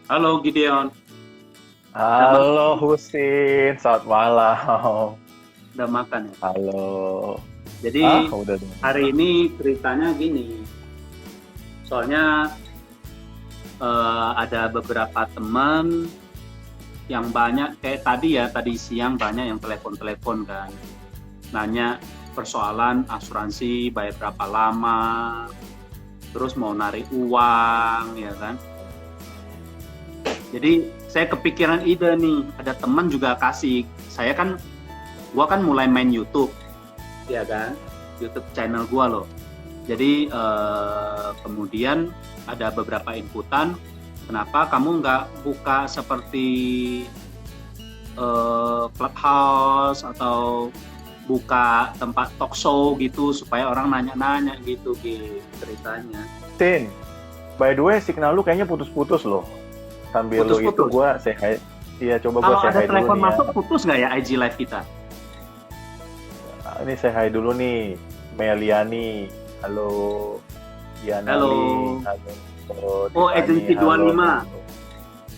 Halo Gideon, udah makan? Halo Husin, selamat malam. Udah makan ya? Halo. Jadi Udah dong. hari ini ceritanya gini, soalnya ada beberapa teman yang banyak kayak tadi siang banyak yang telepon-telepon kan, nanya persoalan asuransi bayar berapa lama, terus mau narik uang, ya kan? Jadi saya kepikiran ide nih, ada teman juga kasih, gua kan mulai main YouTube, ya kan, YouTube channel gua loh. Jadi kemudian ada beberapa inputan, kenapa kamu nggak buka seperti Clubhouse atau buka tempat talk show gitu supaya orang nanya-nanya gitu ceritanya. Sin, by the way signal lu kayaknya putus-putus loh. Sambil lu itu Putus-putus. gua say hi. Iya, coba gua Kalau say ada hi dulu telepon nih ya. masuk putus nggak ya IG live kita? Ini say hi dulu nih. Meliani. Halo. Diana Halo. Lee. Halo. Oh, Tiffany, agensi halo.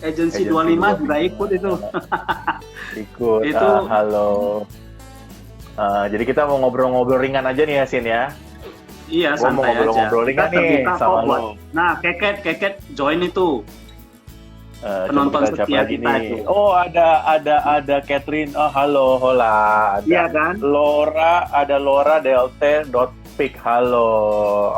25. Agensi 25 juga ikut itu. Ikut. Itu Halo. Jadi kita mau ngobrol-ngobrol ringan aja nih ya, Sin ya. iya Gua mau santai aja. ngobrol-ngobrol Kita ringan nih terbuka sama kok buat. lo. Nah, keket join itu Coba penonton kita siapa setia lagi kita nih? itu. Oh, ada Catherine. Oh, halo, hola. Iya Ada kan? Laura Delte.pic. Halo.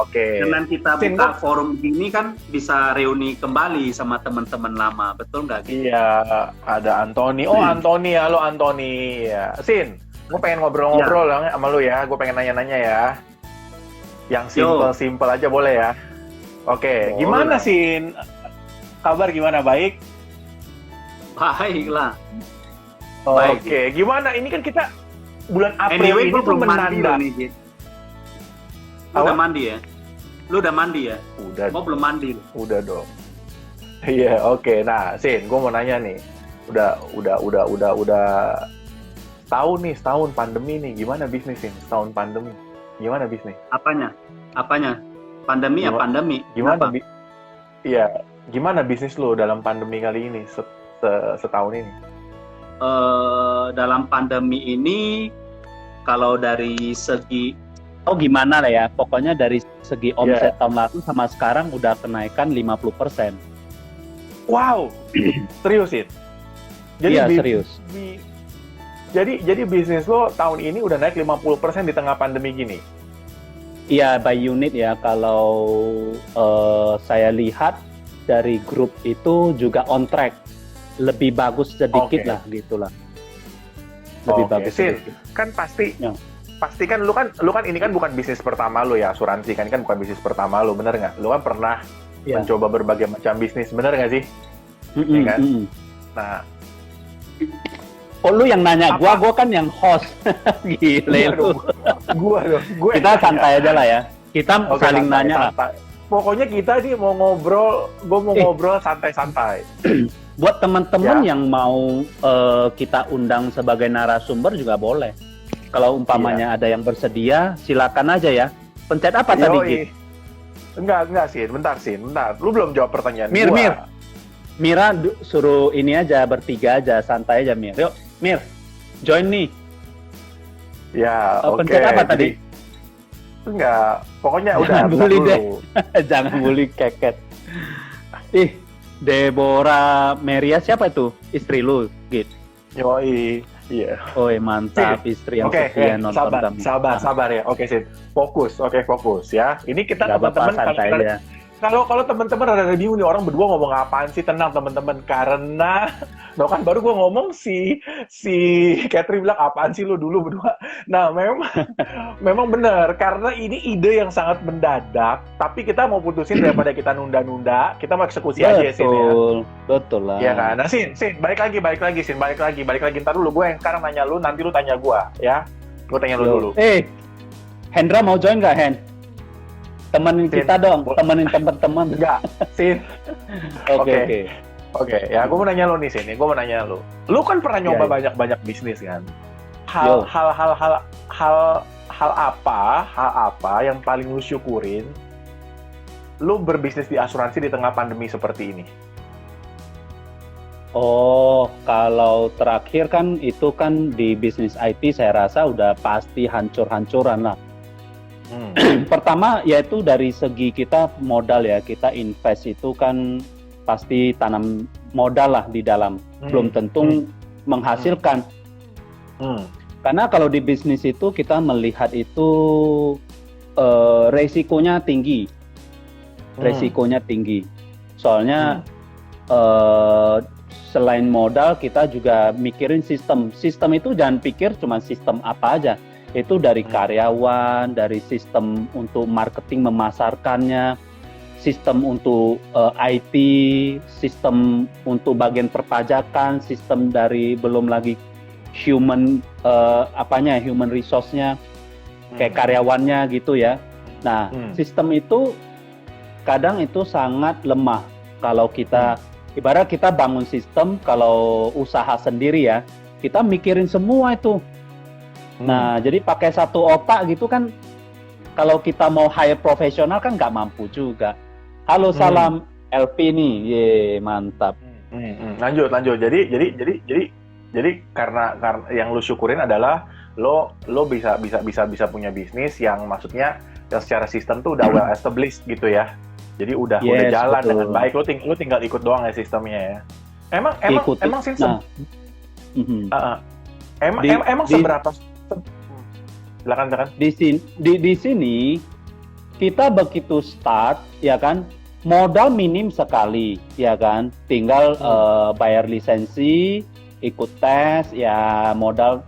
Oke. Dengan kita Sin, buka forum gini kan bisa reuni kembali sama teman-teman lama, betul nggak gitu? iya, ada Anthony. Oh, Anthony. Halo, Anthony. Ya. Sin, gue pengen ngobrol-ngobrol sama lu ya. Gue pengen nanya-nanya ya. Yang Yo, simple-simple aja boleh ya? Oke. boleh Gimana, lah. Sin? Kabar gimana? Baik? Baiklah. Baik. Oke. Gimana? Ini kan kita bulan April Anyway, ini gue tuh belum mandi loh menandak. nih, Jit. Lu Apa? udah mandi ya? Lu udah mandi ya? Udah. Gue belum mandi loh. Udah dong. Iya, oke. Nah, Sin, gue mau nanya nih. Udah setahun pandemi nih. Gimana bisnis, Sin? Setahun pandemi. Gimana bisnis? Apanya? Apanya? Pandemi ya Gimana? pandemi. Gimana? Kenapa? Iya, gimana bisnis lo dalam pandemi kali ini setahun ini? Dalam pandemi ini kalau dari segi gimana lah ya, pokoknya dari segi omset tahun lalu sama sekarang udah kenaikan 50%. Wow, serius, Sin? Iya, serius. Jadi bisnis lo tahun ini udah naik 50% di tengah pandemi gini? Iya, by unit ya. Kalau saya lihat dari grup itu juga on track. Lebih bagus sedikit lah, gitulah. Lebih bagus Sin, sedikit. kan pasti Ya. pasti kan lu kan ini kan bukan bisnis pertama lu ya, asuransi kan bukan bisnis pertama lu, bener nggak? Lu kan pernah Ya. mencoba berbagai macam bisnis, bener nggak sih? Iya kan? Nah, Oh, lu yang nanya, gua kan yang host. Gile lu. gue Kita santai aja lah ya. Kita saling nanya lah. Pokoknya kita nih mau ngobrol, gue mau ngobrol santai-santai. Buat teman-teman yang mau kita undang sebagai narasumber juga boleh. Kalau umpamanya ada yang bersedia, silakan aja ya. Pencet apa tadi, Git? Enggak, Sin. Bentar. Lu belum jawab pertanyaan gua. Mira suruh ini aja, bertiga aja, santai aja, Mir. Yuk, Mir, join nih. Ya, oke. Pencet apa tadi? Enggak, pokoknya udah Jangan bully dulu. deh. Jangan bully keket. Ih, Deborah Meria siapa itu? Istri lu, Git? Yoi, iya. Oh, mantap, istri yang Oke, setia nonton kami. sabar ya. Oke, Sin. Fokus ya. Ini kita Gak apa-apa, teman-teman santai aja. kalau teman-teman ada bingung nih orang berdua ngomong apaan sih, tenang teman-teman, karena kan baru gue ngomong si Catherine bilang apaan sih lu dulu berdua. Nah, memang benar karena ini ide yang sangat mendadak, tapi kita mau putusin daripada kita nunda-nunda, kita mau eksekusi aja Sin ya. Betul lah. Iya kan? Nah, Sin, balik lagi Sin, balik lagi. Ntar dulu gue yang sekarang nanya lu, nanti lu tanya gue, ya. Gue tanya lu dulu. Hendra mau join nggak, Hen? Temenin Sin. kita dong, temenin teman-teman. Enggak, Sin. Oke. Oke, ya gue mau nanya lu nih, Sin. Gue mau nanya lu. Lu kan pernah nyoba banyak-banyak bisnis kan? Hal apa yang paling lu syukurin lu berbisnis di asuransi di tengah pandemi seperti ini? Oh, kalau terakhir kan itu kan di bisnis IT saya rasa udah pasti hancur-hancuran lah. Pertama yaitu dari segi kita modal ya, kita invest itu kan pasti tanam modal lah di dalam, belum tentu menghasilkan. Karena kalau di bisnis itu kita melihat itu resikonya tinggi, soalnya selain modal kita juga mikirin sistem. Sistem itu jangan pikir cuma sistem apa aja. Itu dari karyawan, dari sistem untuk marketing memasarkannya, sistem untuk IT, sistem untuk bagian perpajakan, sistem dari belum lagi human human resource-nya, kayak karyawannya gitu ya. Nah, sistem itu kadang itu sangat lemah kalau kita ibarat kita bangun sistem kalau usaha sendiri ya, kita mikirin semua itu. Nah, jadi pakai satu otak gitu kan, kalau kita mau hire profesional kan nggak mampu juga. Halo, salam LP nih, ye mantap. Lanjut. Jadi karena yang lu syukurin adalah lo bisa punya bisnis yang maksudnya yang secara sistem tuh udah well established gitu ya. Jadi udah jalan betul. Dengan baik. Lo tinggal ikut doang ya sistemnya ya. Emang sistem. Emang seberapa? Silakan. Di sini kita begitu start ya kan, modal minim sekali ya kan, tinggal bayar lisensi, ikut tes ya, modal.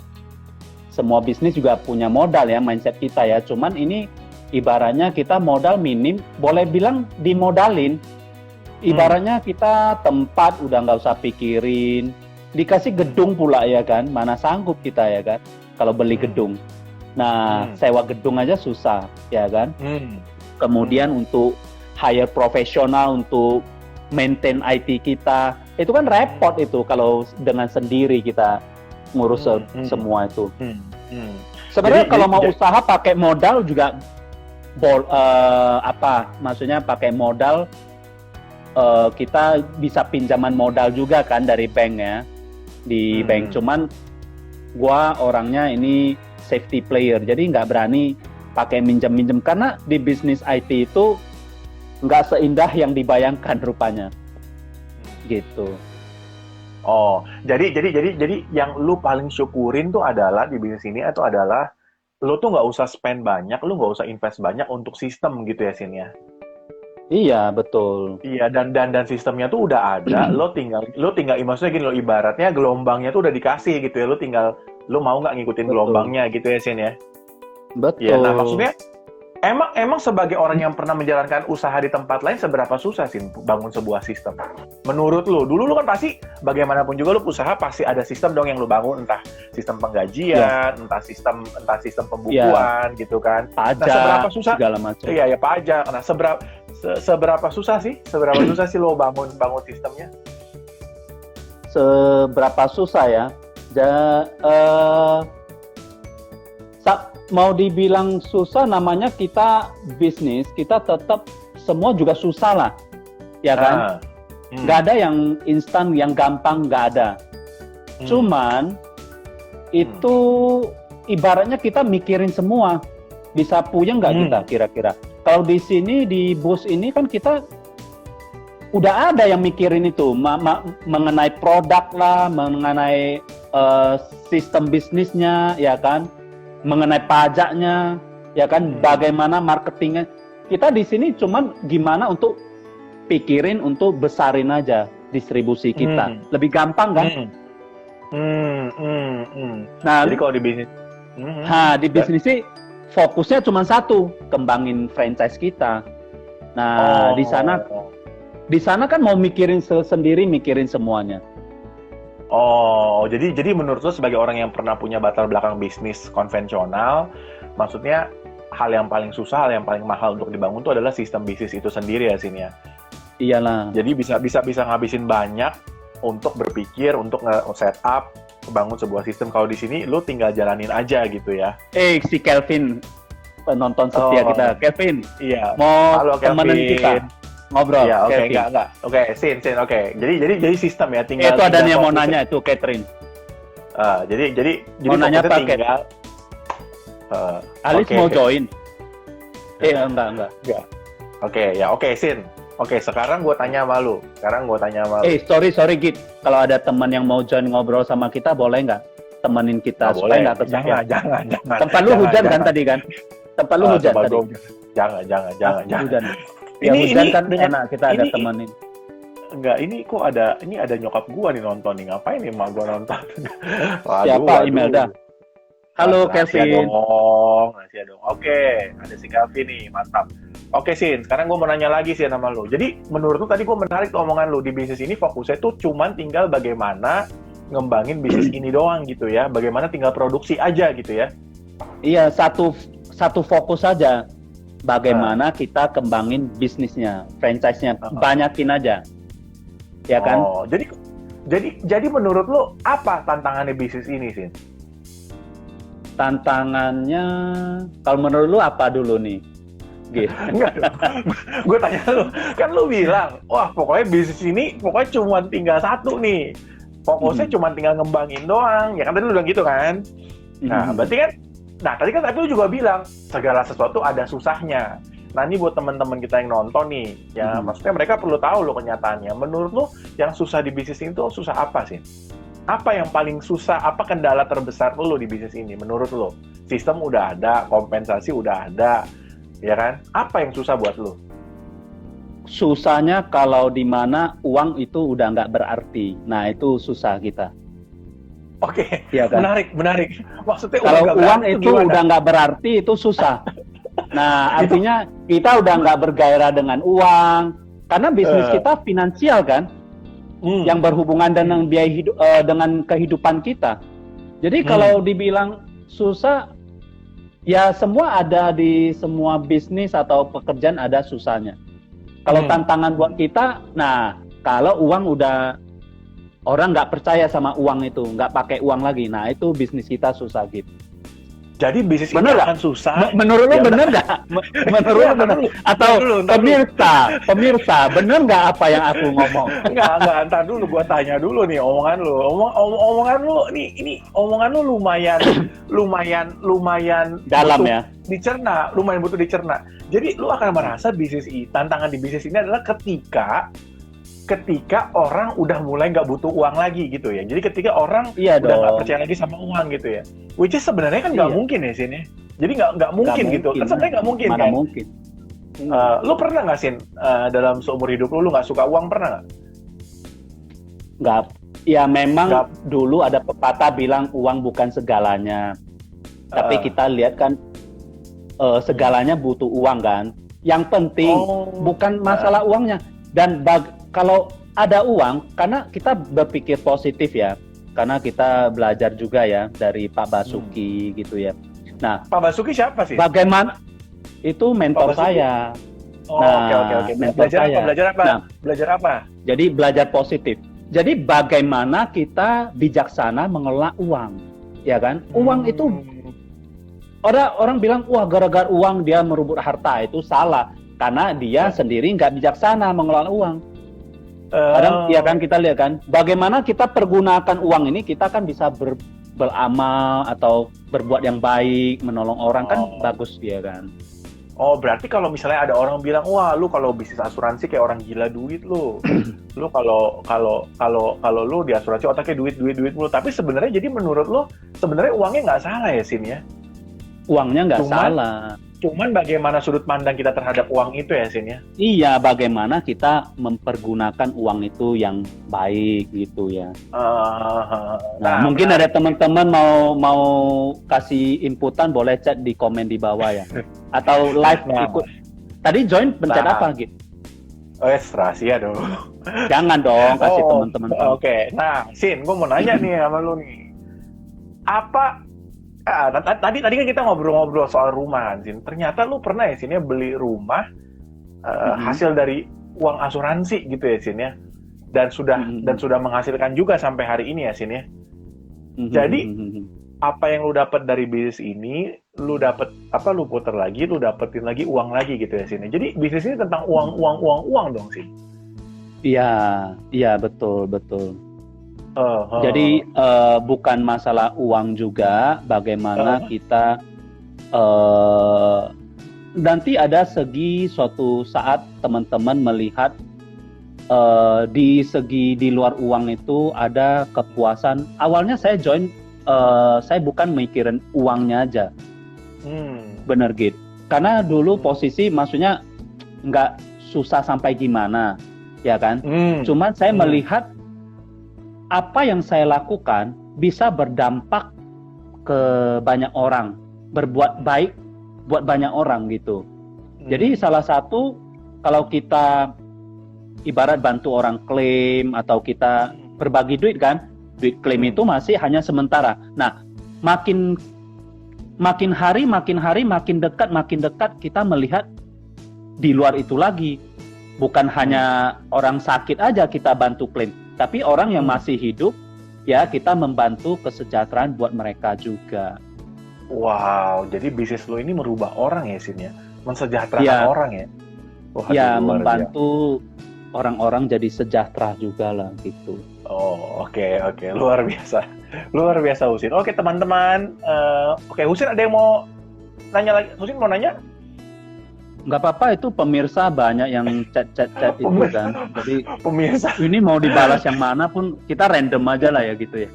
Semua bisnis juga punya modal ya, mindset kita ya. Cuman ini ibaratnya kita modal minim, boleh bilang dimodalin. Ibaratnya kita tempat udah nggak usah pikirin, dikasih gedung pula ya kan, mana sanggup kita ya kan kalau beli gedung. Nah, sewa gedung aja susah ya kan. Kemudian untuk hire profesional untuk maintain IT kita, itu kan repot itu kalau dengan sendiri kita ngurus semua itu. Sebenarnya kalau mau usaha pakai modal juga maksudnya pakai modal, kita bisa pinjaman modal juga kan dari bank ya, di bank. Cuman gua orangnya ini safety player, jadi nggak berani pakai minjem karena di bisnis IT itu nggak seindah yang dibayangkan rupanya, gitu. Oh, jadi yang lu paling syukurin tuh adalah di bisnis ini atau adalah lu tuh nggak usah spend banyak, lu nggak usah invest banyak untuk sistem gitu ya, Sin ya? Iya, betul. Iya, dan sistemnya tuh udah ada, lo tinggal maksudnya gini, lo ibaratnya gelombangnya tuh udah dikasih gitu ya, lo mau nggak ngikutin gelombangnya gitu ya, Sin ya? Betul. Ya, nah maksudnya emang sebagai orang yang pernah menjalankan usaha di tempat lain, seberapa susah sih bangun sebuah sistem? Menurut lo, dulu lo kan pasti bagaimanapun juga lo usaha pasti ada sistem dong yang lo bangun, entah sistem penggajian, entah sistem pembukuan gitu kan. Pajak, nah, seberapa susah? Segala macam. Iya, ya pajak. Nah, seberapa susah sih? Seberapa susah sih lo bangun sistemnya? Seberapa susah ya? Mau dibilang susah, namanya kita bisnis, kita tetap semua juga susah lah, ya kan? Nggak ada yang instan, yang gampang, nggak ada. Cuman itu ibaratnya kita mikirin semua, bisa puyeng nggak kita kira-kira? Kalau di sini di bus ini kan kita udah ada yang mikirin itu, mengenai produk lah, mengenai sistem bisnisnya, ya kan? Mengenai pajaknya, ya kan, bagaimana marketingnya. Kita di sini cuman gimana untuk pikirin untuk besarin aja distribusi kita. Lebih gampang kan? Nah, jadi kalau di bisnis, di bisnis sih fokusnya cuma satu, kembangin franchise kita. Nah, di sana kan mau mikirin sendiri, mikirin semuanya. Oh, jadi menurut lo sebagai orang yang pernah punya latar belakang bisnis konvensional, maksudnya hal yang paling susah, hal yang paling mahal untuk dibangun itu adalah sistem bisnis itu sendiri ya, Sin ya? Iyalah. Jadi bisa ngabisin banyak untuk berpikir, untuk nge-set up, bangun sebuah sistem. Kalau di sini lo tinggal jalanin aja gitu ya. Si Kelvin, penonton setia kita. Kelvin, iya. mau halo, temenan Kelvin. kita. ngobrol. Ya, oke, Kevin. enggak. Oke, Sin, oke. Jadi sistem ya, tinggal. Itu ada nih yang mau fokus. nanya itu Catherine. Jadi Mau nanya fokusnya paket. tinggal. Alice Oke. mau join. Enggak. Oke, Sin. Oke, sekarang gue tanya sama lu. Sorry Git. Kalau ada teman yang mau join ngobrol sama kita, boleh nggak temenin kita Nggak supaya boleh. nggak kesepian? Jangan. Tempat lu hujan kan tadi kan? Tempat lu hujan tadi. Jangan. Hujan. Ya hujan kan dengan- enak kita ada ini- temenin. Enggak, ini kok ada nyokap gua nih nonton nih. Ngapain nih emak gua nonton? Siapa? Imelda. Halo Rahasia Kevin. dong. Oke, ada si Kevin nih, mantap. Oke, Sin, sekarang gua mau nanya lagi sih sama lu. Jadi, menurut lu tadi gua menarik tuh omongan lu, di bisnis ini fokusnya tuh cuman tinggal bagaimana ngembangin bisnis ini doang gitu ya. Bagaimana tinggal produksi aja gitu ya. Iya, satu fokus saja. Bagaimana kita kembangin bisnisnya, franchise-nya, banyakin aja. Ya kan? Oh, jadi menurut lu apa tantangannya bisnis ini, Sin? Tantangannya, kalau menurut lu apa dulu nih? Gitu. Enggak dong. Gue tanya lu, kan lu bilang, wah pokoknya bisnis ini pokoknya cuma tinggal satu nih. Fokusnya cuma tinggal ngembangin doang. Ya kan tadi lu bilang gitu kan? Nah, berarti kan, tadi kan lu juga bilang, segala sesuatu ada susahnya. Nah, ini buat teman-teman kita yang nonton nih, ya maksudnya mereka perlu tahu lo kenyataannya. Menurut lo, yang susah di bisnis ini tuh susah apa sih? Apa yang paling susah, apa kendala terbesar lo di bisnis ini menurut lo? Sistem udah ada, kompensasi udah ada, ya kan? Apa yang susah buat lo? Susahnya kalau di mana uang itu udah nggak berarti. Nah, itu susah kita. Oke, Ya kan? menarik. Maksudnya Kalau nggak uang berarti itu gimana? udah nggak berarti, itu susah. Nah, artinya kita udah nggak bergairah dengan uang. Karena bisnis kita finansial kan, yang berhubungan dengan biaya hidup, dengan kehidupan kita. Jadi kalau dibilang susah, ya semua ada di semua bisnis atau pekerjaan ada susahnya. Kalau tantangan buat kita, nah kalau uang udah orang nggak percaya sama uang itu, nggak pakai uang lagi, nah itu bisnis kita susah gitu. Jadi bisnis Bener ini nggak? akan susah. Menurut lu Ya, bener nggak? Menurut lu bener? Atau ntar dulu. pemirsa, bener nggak apa yang aku ngomong? Enggak, ntar dulu gua tanya dulu nih omongan lu. Omongan lu ini omongan lu lumayan Dalam butuh ya. Dicerna, lumayan butuh dicerna. Jadi lu akan merasa tantangan di bisnis ini adalah ketika orang udah mulai nggak butuh uang lagi gitu ya. Jadi ketika orang Iya udah nggak dong. percaya lagi sama uang gitu ya. Which is sebenarnya kan nggak Iya. mungkin ya Sin ya. Jadi nggak mungkin gitu. Kan sebenarnya nggak mungkin Mana kan. mungkin? Lu pernah nggak Sin dalam seumur hidup lu nggak suka uang, pernah nggak? Nggak. Ya memang Nggak. dulu ada pepatah bilang uang bukan segalanya. Tapi kita lihat kan segalanya butuh uang kan. Yang penting bukan masalah uangnya. Dan kalau ada uang, karena kita berpikir positif ya. Karena kita belajar juga ya dari Pak Basuki gitu ya. Nah, Pak Basuki siapa sih? bagaimana? Itu mentor Pak Basuki. saya. Oh, Nah, oke. mentor saya. Nah. Belajar apa? Jadi belajar positif. Jadi bagaimana kita bijaksana mengelola uang, ya kan? Uang itu orang bilang wah gara-gara uang dia merebut harta, itu salah karena dia sendiri nggak bijaksana mengelola uang. Kadang ya kan kita lihat kan bagaimana kita pergunakan uang ini, kita kan bisa beramal atau berbuat yang baik, menolong orang kan bagus dia kan. Oh, berarti kalau misalnya ada orang bilang, wah, lu kalau bisnis asuransi kayak orang gila duit lu. Lu kalau lu di asuransi otaknya duit mulu. Tapi sebenarnya jadi menurut lu sebenarnya uangnya nggak salah ya, Sin ya? Uangnya nggak salah. Cuman bagaimana sudut pandang kita terhadap uang itu ya, Sin ya? Iya, bagaimana kita mempergunakan uang itu yang baik gitu ya. Nah, mungkin ada teman-teman mau kasih inputan, boleh chat di komen di bawah ya. Atau live ikut. Tadi join pencet apa gitu? Rahasia dong. Jangan dong kasih teman-teman. Oke. Nah, Sin, gue mau nanya nih sama lu nih. Tadi kan kita ngobrol-ngobrol soal rumah, Sin. Ternyata lu pernah ya, Sin ya, beli rumah hasil dari uang asuransi gitu ya, Sin ya. Dan sudah menghasilkan juga sampai hari ini ya, Sin ya. Jadi apa yang lu dapat dari bisnis ini, lu dapat apa, lu putar lagi, lu dapetin lagi uang lagi gitu ya sini. Jadi bisnis ini tentang uang dong sih. Iya, iya betul betul. Uh, uh, Jadi bukan masalah uang juga, bagaimana uh, kita nanti ada segi suatu saat teman-teman melihat di segi di luar uang itu ada kepuasan. Awalnya saya join, saya bukan mikirin uangnya aja, bener gitu. Karena dulu posisi maksudnya nggak susah sampai gimana, ya kan? Cuman saya melihat apa yang saya lakukan bisa berdampak ke banyak orang, berbuat baik buat banyak orang gitu. Jadi salah satu, kalau kita ibarat bantu orang klaim atau kita berbagi duit kan, duit klaim itu masih hanya sementara. Nah, makin hari makin dekat kita melihat di luar itu lagi. Bukan hanya orang sakit aja kita bantu klaim, tapi orang yang masih hidup ya kita membantu kesejahteraan buat mereka juga. Wow, jadi bisnis lo ini merubah orang ya Sin ya, mensejahterakan orang ya. Wah, Ya, membantu orang-orang jadi sejahtera juga lah gitu. Oh, oke, luar biasa Husin. Oke teman-teman, oke Husin ada yang mau nanya lagi? Husin mau nanya? Nggak apa-apa, itu pemirsa banyak yang chat itu kan. Jadi Pemirsa. ini mau dibalas yang mana pun kita random aja lah ya gitu ya.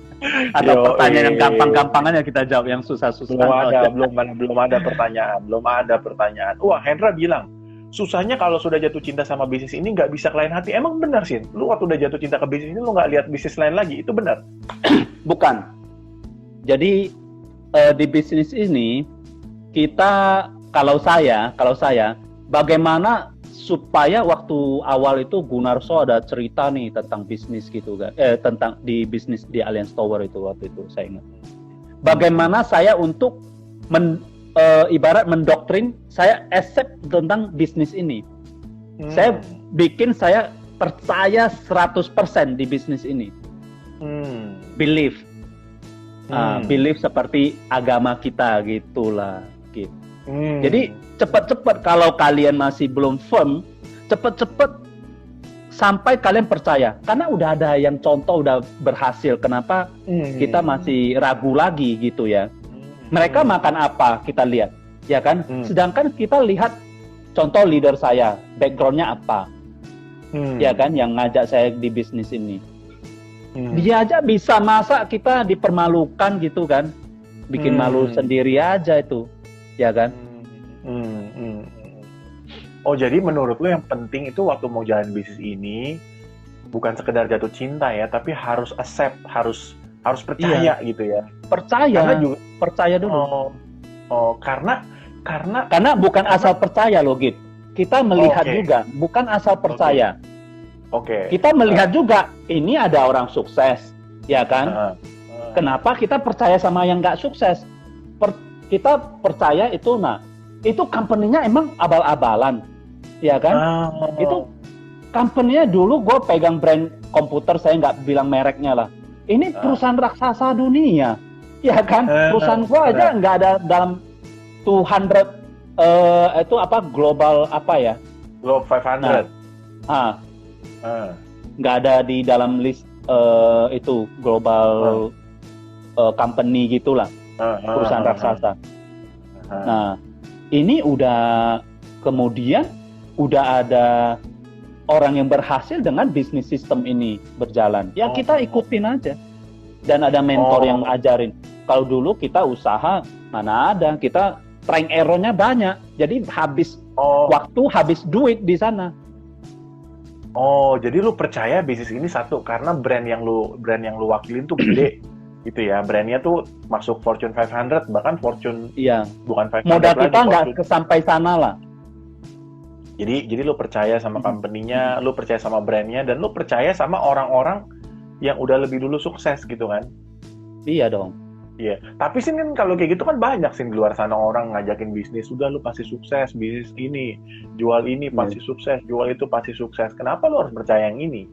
Atau pertanyaan yang gampang-gampangan ya kita jawab, yang susah-susah. Belum ada pertanyaan. Wah, Hendra bilang, susahnya kalau sudah jatuh cinta sama bisnis ini nggak bisa ke lain hati. Emang benar sih? Lu waktu udah jatuh cinta ke bisnis ini lu nggak lihat bisnis lain lagi? Itu benar? Bukan. Jadi di bisnis ini kita, kalau saya bagaimana supaya waktu awal itu Gunarso ada cerita nih tentang bisnis gitu kan, tentang di bisnis di Alliance Tower itu waktu itu saya ingat. Bagaimana saya untuk ibarat mendoktrin, saya accept tentang bisnis ini. Saya percaya 100% di bisnis ini. Belief seperti agama kita gitulah gitu. Jadi cepat-cepat kalau kalian masih belum firm, cepat-cepat sampai kalian percaya. Karena udah ada yang contoh udah berhasil, kenapa kita masih ragu lagi gitu ya. Mereka makan apa kita lihat, ya kan? Sedangkan kita lihat contoh leader saya, backgroundnya apa, ya kan? Yang ngajak saya di bisnis ini. Dia aja bisa masak, kita dipermalukan gitu kan? Bikin malu sendiri aja itu. Ya kan? Oh, jadi menurut lo yang penting itu waktu mau jalan bisnis ini bukan sekedar jatuh cinta ya, tapi harus accept, harus percaya gitu ya. Percaya dulu. Karena bukan asal percaya loh, Git. Kita melihat juga, bukan asal percaya. Kita melihat juga ini ada orang sukses, ya kan? Kenapa kita percaya sama yang nggak sukses? Kita percaya itu, itu company-nya emang abal-abalan, ya kan? Itu company-nya dulu gue pegang brand komputer, saya nggak bilang mereknya lah. Ini perusahaan raksasa dunia, ya kan? Perusahaan gue aja nggak ada dalam 200 itu apa global apa ya? Global 500. Nggak ada di dalam list itu global company gitulah. Perusahaan raksasa. Nah, ini kemudian udah ada orang yang berhasil dengan bisnis sistem ini berjalan. Ya kita ikutin aja. Dan ada mentor yang ngajarin. Kalau dulu kita usaha, mana ada, kita trying error-nya banyak. Jadi habis waktu, habis duit di sana. Oh, jadi lu percaya bisnis ini satu karena brand yang lu wakilin tuh gede. Gitu ya, brandnya tuh masuk Fortune 500, bahkan Fortune bukan 500 modal lagi, kita nggak sampai sana lah. Jadi lu percaya sama company-nya, lu percaya sama brandnya, dan lu percaya sama orang-orang yang udah lebih dulu sukses gitu kan? Iya dong. Iya, tapi sih kan kalau kayak gitu kan banyak sih di luar sana orang ngajakin bisnis, udah lu pasti sukses, bisnis ini, jual ini pasti sukses, jual itu pasti sukses. Kenapa lu harus percaya yang ini?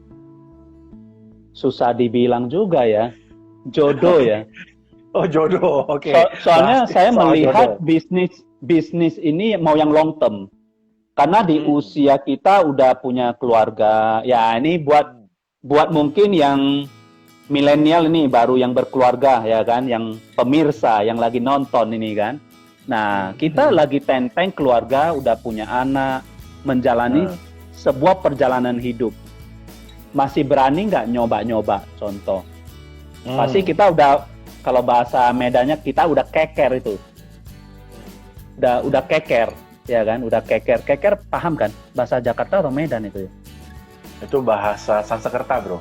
Susah dibilang juga ya. Jodoh ya. Oh, jodoh. Oke. Soalnya Bahas saya soal melihat jodoh. bisnis ini mau yang long term. Karena di Hmm. usia kita udah punya keluarga. Ya, ini buat mungkin yang milenial ini baru yang berkeluarga ya kan, yang pemirsa yang lagi nonton ini kan. Nah, kita lagi tenteng keluarga, udah punya anak, menjalani sebuah perjalanan hidup. Masih berani nggak nyoba-nyoba? Contoh. Pasti kita udah, kalau bahasa Medannya kita udah keker itu. Udah keker, ya kan? Udah keker. Keker paham kan? Bahasa Jakarta atau Medan itu ya? Itu bahasa Sanskerta, bro.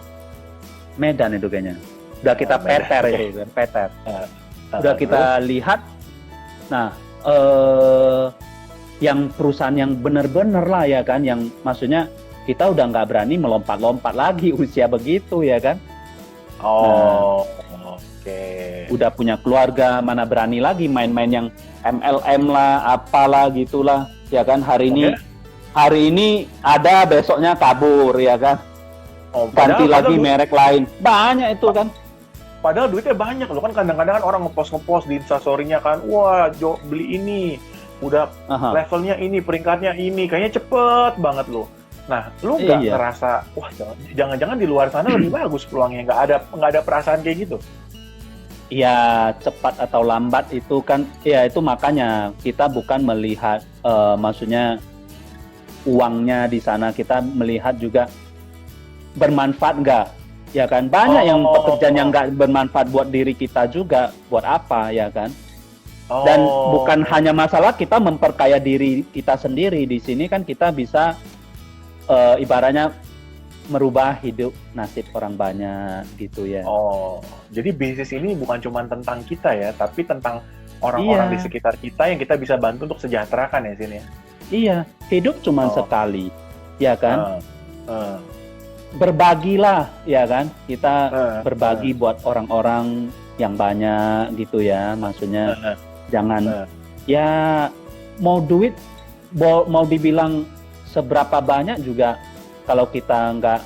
Medan itu kayaknya. Udah kita Medan, peter oke. itu kan, peter. Udah Terus? kita lihat. Nah, yang perusahaan yang bener-bener lah ya kan, yang maksudnya kita udah nggak berani melompat-lompat lagi usia begitu ya kan. Oh, oke. Udah punya keluarga, mana berani lagi main-main yang MLM lah, apalah gitulah, ya kan. Hari ini ada, besoknya kabur, ya kan. Oh, Ganti lagi duit- merek lain, banyak itu kan. Padahal duitnya banyak loh kan, kadang-kadang kan orang ngepost di Instastory-nya kan, wah beli ini, udah Aha. levelnya ini, peringkatnya ini, kayaknya cepet banget loh. Nah, lu nggak Iya. ngerasa, wah jangan-jangan di luar sana lebih bagus peluangnya, nggak ada perasaan kayak gitu? Ya cepat atau lambat itu kan, ya itu makanya kita bukan melihat, maksudnya uangnya di sana, kita melihat juga bermanfaat nggak, ya kan. Banyak yang pekerjaan yang nggak bermanfaat buat diri kita juga, buat apa ya kan. Dan bukan hanya masalah kita memperkaya diri kita sendiri, di sini kan kita bisa ibaratnya merubah hidup nasib orang banyak gitu ya. Oh, jadi bisnis ini bukan cuma tentang kita ya, tapi tentang orang-orang Iya. di sekitar kita yang kita bisa bantu untuk sejahterakan ya sini. Iya, hidup cuma Oh. sekali, ya kan. Uh. Berbagilah, ya kan. Kita Uh. berbagi buat orang-orang yang banyak gitu ya. Maksudnya jangan ya mau duit mau dibilang seberapa banyak juga, kalau kita nggak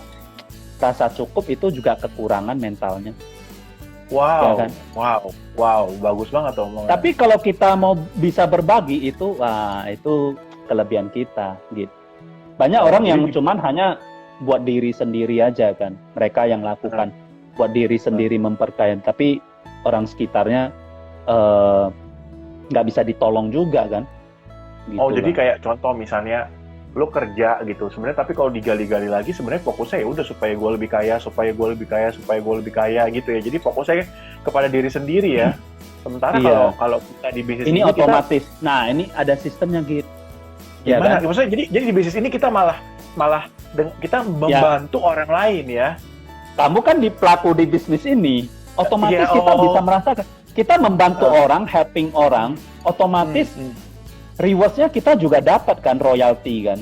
rasa cukup itu juga kekurangan mentalnya. Wow, Ya kan? wow, bagus banget tuh omongannya. Tapi kalau kita mau bisa berbagi itu, wah itu kelebihan kita gitu. Banyak orang yang cuman hanya buat diri sendiri aja kan. Mereka yang lakukan buat diri sendiri memperkaya, tapi orang sekitarnya nggak bisa ditolong juga kan. Gitu oh, jadi lah. kayak contoh misalnya lo kerja gitu sebenarnya, tapi kalau digali-gali lagi sebenarnya fokusnya ya udah supaya gue lebih kaya, supaya gue lebih kaya gitu ya. Jadi fokusnya kepada diri sendiri ya. Sementara Iya. kalau kita di bisnis Ini kita otomatis. Nah, ini ada sistemnya gitu. Ya gimana? kan? Maksudnya jadi di bisnis ini kita malah kita membantu orang lain ya. Kamu kan pelaku di bisnis ini, otomatis Iya, kita oh. bisa merasakan. Kita membantu orang, helping orang, otomatis rewards-nya kita juga dapat kan, royalti kan.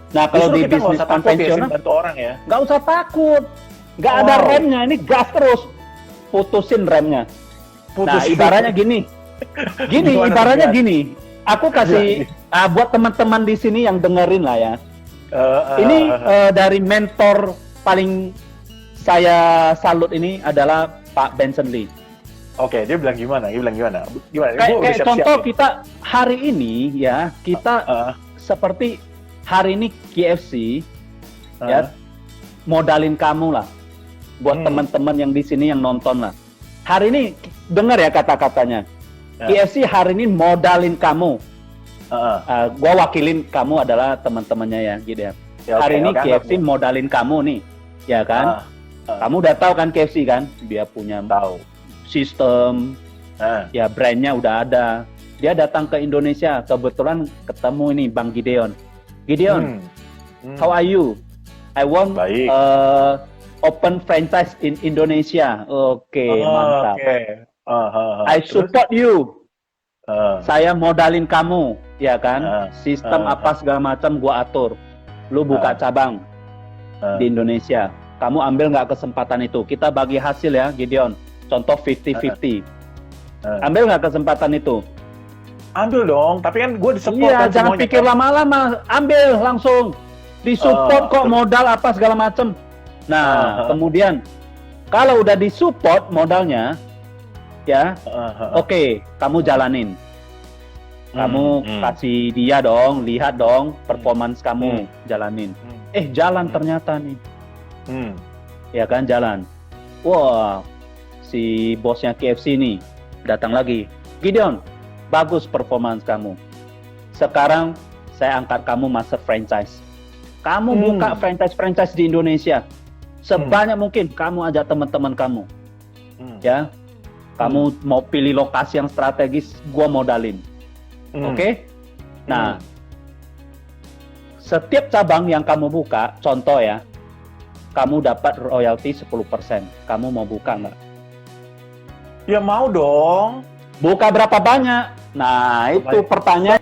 Nah kalau Justru di kita nggak bisnis usah takut ya, konvensional bantu orang ya. nggak usah takut, nggak ada Wow. remnya, ini gas terus, putusin remnya. Nah ibaratnya gini, Gimana ibaratnya tuh, gini, aku kasih buat teman-teman di sini yang dengerin lah ya. Ini dari mentor paling saya salut ini adalah Pak Benson Lee. Oke, dia bilang gimana? Gimana? Gua udah Kayak siap-siap contoh nih. kita hari ini ya, kita seperti hari ini KFC ya, modalin kamu lah buat teman-teman yang di sini yang nonton lah. Hari ini dengar ya kata-katanya. KFC hari ini modalin kamu. Gua wakilin kamu adalah teman-temannya ya, gitu ya. Ya, Hari ini oke, KFC anggap, modalin kamu nih, ya kan? Kamu udah tahu kan KFC kan? Dia punya tahu. sistem, ya brandnya udah ada. Dia datang ke Indonesia, kebetulan ketemu ini Bang Gideon. Gideon, how are you? I want Baik. Open franchise in Indonesia. Oke, mantap. Oke. I support you. Terus? Saya modalin kamu, ya kan? Sistem apa segala macam gua atur. Lu buka cabang di Indonesia. Kamu ambil nggak kesempatan itu? Kita bagi hasil ya, Gideon. Contoh 50-50. Ambil nggak kesempatan itu? Ambil dong, tapi kan gue disupport Iya, kan jangan semuanya, pikir kan? lama-lama. Ambil langsung. Disupport kok, modal apa segala macam. Nah, kemudian Kalau udah disupport modalnya, ya, Heeh. oke, kamu jalanin. Kamu kasih dia dong, lihat dong performance kamu, jalanin. Jalan ternyata nih, ya kan jalan. Wah, si bosnya KFC nih datang lagi. Gideon, bagus performance kamu. Sekarang saya angkat kamu masuk franchise. Kamu buka franchise di Indonesia. Sebanyak mungkin kamu ajak teman-teman kamu. Ya. Kamu mau pilih lokasi yang strategis, gua modalin. Oke? Nah, setiap cabang yang kamu buka, contoh ya, kamu dapat royalti 10%. Kamu mau buka nggak? Ya mau dong. Buka berapa banyak? Nah, itu pertanyaan.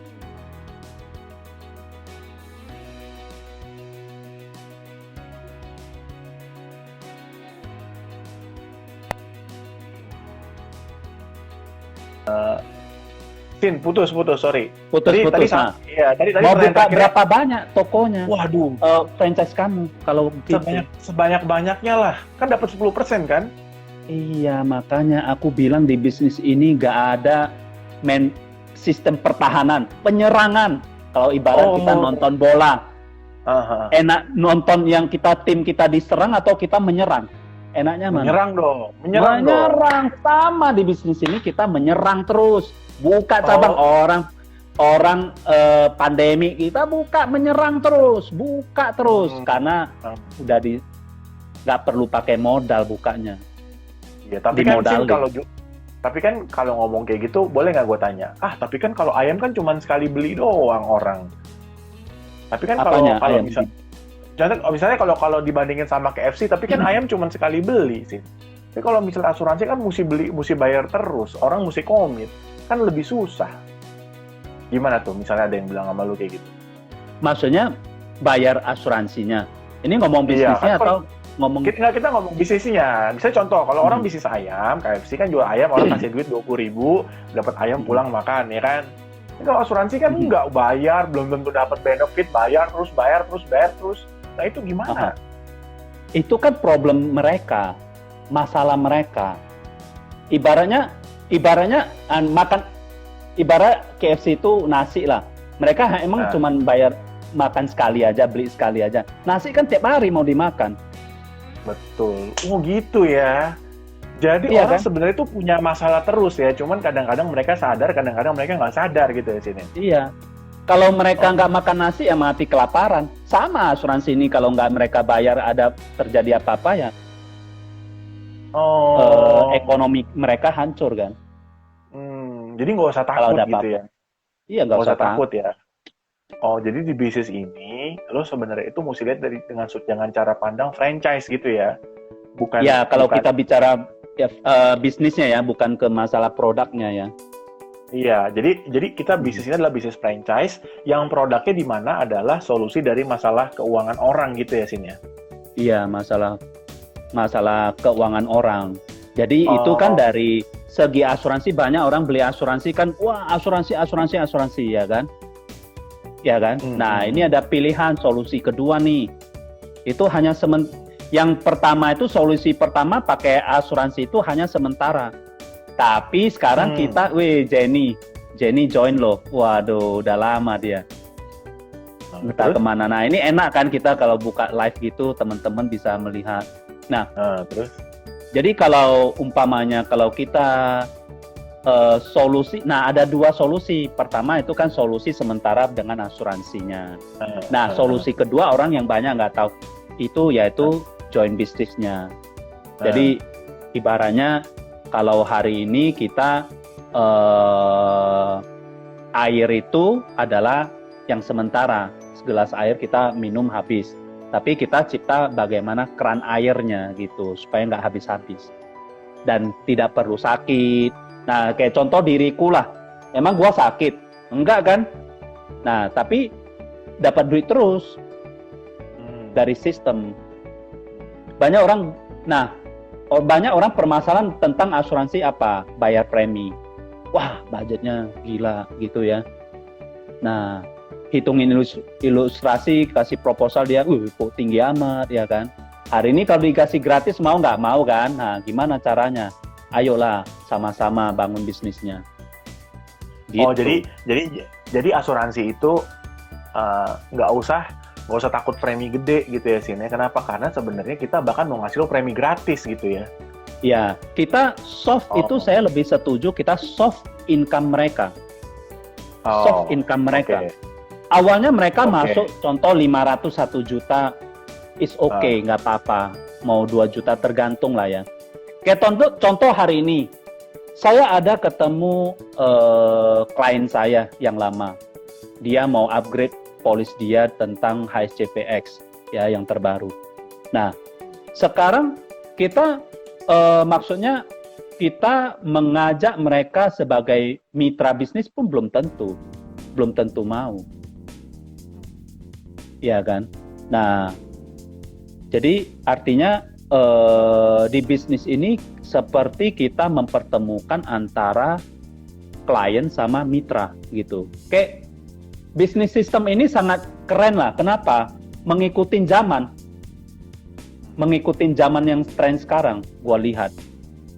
Sin, putus, sorry. Putus. Tadi Nah, tadi mau buka pertanyaan berapa banyak tokonya? Waduh, Franchise kamu kalau gitu. sebanyak-banyaknya lah. Kan dapat 10% kan? Iya, makanya aku bilang di bisnis ini nggak ada sistem pertahanan, penyerangan. Kalau ibarat kita nonton bola, enak nonton yang tim kita diserang atau kita menyerang? Enaknya mana? Menyerang dong. Menyerang. Sama di bisnis ini kita menyerang terus. Buka cabang orang pandemi kita menyerang terus, buka terus karena udah nggak perlu pakai modal bukanya. Ya, tapi kan kalau ngomong kayak gitu, boleh nggak gue tanya? Tapi kan kalau ayam kan cuma sekali beli doang orang. Tapi kan kalau misalnya kalau dibandingin sama KFC, tapi kan ayam cuma sekali beli sih. Tapi kalau misalnya asuransi kan mesti bayar terus, orang mesti komit, kan lebih susah. Gimana tuh? Misalnya ada yang bilang sama lu kayak gitu. Maksudnya bayar asuransinya. Ini ngomong bisnisnya atau ngomong? Kita ngomong bisnisnya. Misalnya contoh, kalau orang bisnis ayam, KFC kan jual ayam, orang kasih duit 20.000, dapat ayam pulang makan, ya kan? Ini kalau asuransi kan nggak bayar, belum tentu dapat benefit, bayar terus. Nah itu gimana? Itu kan problem mereka, masalah mereka. Ibarat KFC itu nasi lah. Mereka emang cuman bayar makan sekali aja, beli sekali aja. Nasi kan tiap hari mau dimakan. Betul. Oh gitu ya. Jadi orang sebenarnya itu punya masalah terus ya. Cuman kadang-kadang mereka sadar, kadang-kadang mereka nggak sadar gitu ya sini. Iya. Kalau mereka nggak makan nasi ya mati kelaparan. Sama asuransi ini kalau nggak mereka bayar ada terjadi apa-apa ya. Ekonomi mereka hancur kan. Jadi nggak usah takut gitu ya. Iya, nggak usah takut ya. Jadi di bisnis ini, lo sebenarnya itu mesti lihat dengan cara pandang franchise gitu ya. Kalau kita bicara bisnisnya ya, bukan ke masalah produknya ya. Iya, jadi kita bisnis ini adalah bisnis franchise yang produknya di mana adalah solusi dari masalah keuangan orang gitu ya, Sin ya. Iya, masalah keuangan orang. Jadi itu kan dari segi asuransi, banyak orang beli asuransi kan, wah asuransi ya kan? Ya kan? Nah, ini ada pilihan solusi kedua nih. Itu hanya yang pertama itu solusi pertama pakai asuransi itu hanya sementara. Tapi sekarang kita, Jenny join loh. Waduh, udah lama dia. Entah kemana. Nah, ini enak kan kita kalau buka live gitu, teman-teman bisa melihat. Nah, terus? Jadi kalau umpamanya kalau kita solusi, nah ada dua solusi. Pertama itu kan solusi sementara dengan asuransinya. Nah, solusi kedua orang yang banyak nggak tahu itu yaitu joint bisnisnya. Jadi ibaratnya kalau hari ini kita air itu adalah yang sementara. Segelas air kita minum habis. Tapi kita cipta bagaimana keran airnya gitu supaya nggak habis-habis dan tidak perlu sakit. Nah, kayak contoh diriku lah, emang gua sakit, enggak kan? Nah, tapi dapat duit terus dari sistem. Banyak orang permasalahan tentang asuransi apa? Bayar premi. Wah, budgetnya gila gitu ya. Nah, hitungin ilustrasi, kasih proposal dia, kok tinggi amat ya kan. Hari ini kalau dikasih gratis mau nggak mau kan? Nah, gimana caranya? Ayolah sama-sama bangun bisnisnya. Gitu. Oh, jadi asuransi itu nggak usah takut premi gede gitu ya Sin. Kenapa? Karena sebenarnya kita bahkan mau ngasih lo premi gratis gitu ya. Ya, kita soft itu saya lebih setuju kita soft income mereka. Soft income mereka. Okay. Awalnya mereka masuk contoh 500 1 juta is okay, nggak apa-apa. Mau 2 juta tergantung lah ya. Kayak contoh hari ini saya ada ketemu klien saya yang lama. Dia mau upgrade polis dia tentang HSCPX ya yang terbaru. Nah, sekarang kita maksudnya kita mengajak mereka sebagai mitra bisnis pun belum tentu mau. Ya kan? Nah, jadi artinya di bisnis ini seperti kita mempertemukan antara klien sama mitra gitu. Kayak bisnis sistem ini sangat keren lah. Kenapa? Mengikuti zaman yang tren sekarang, gua lihat.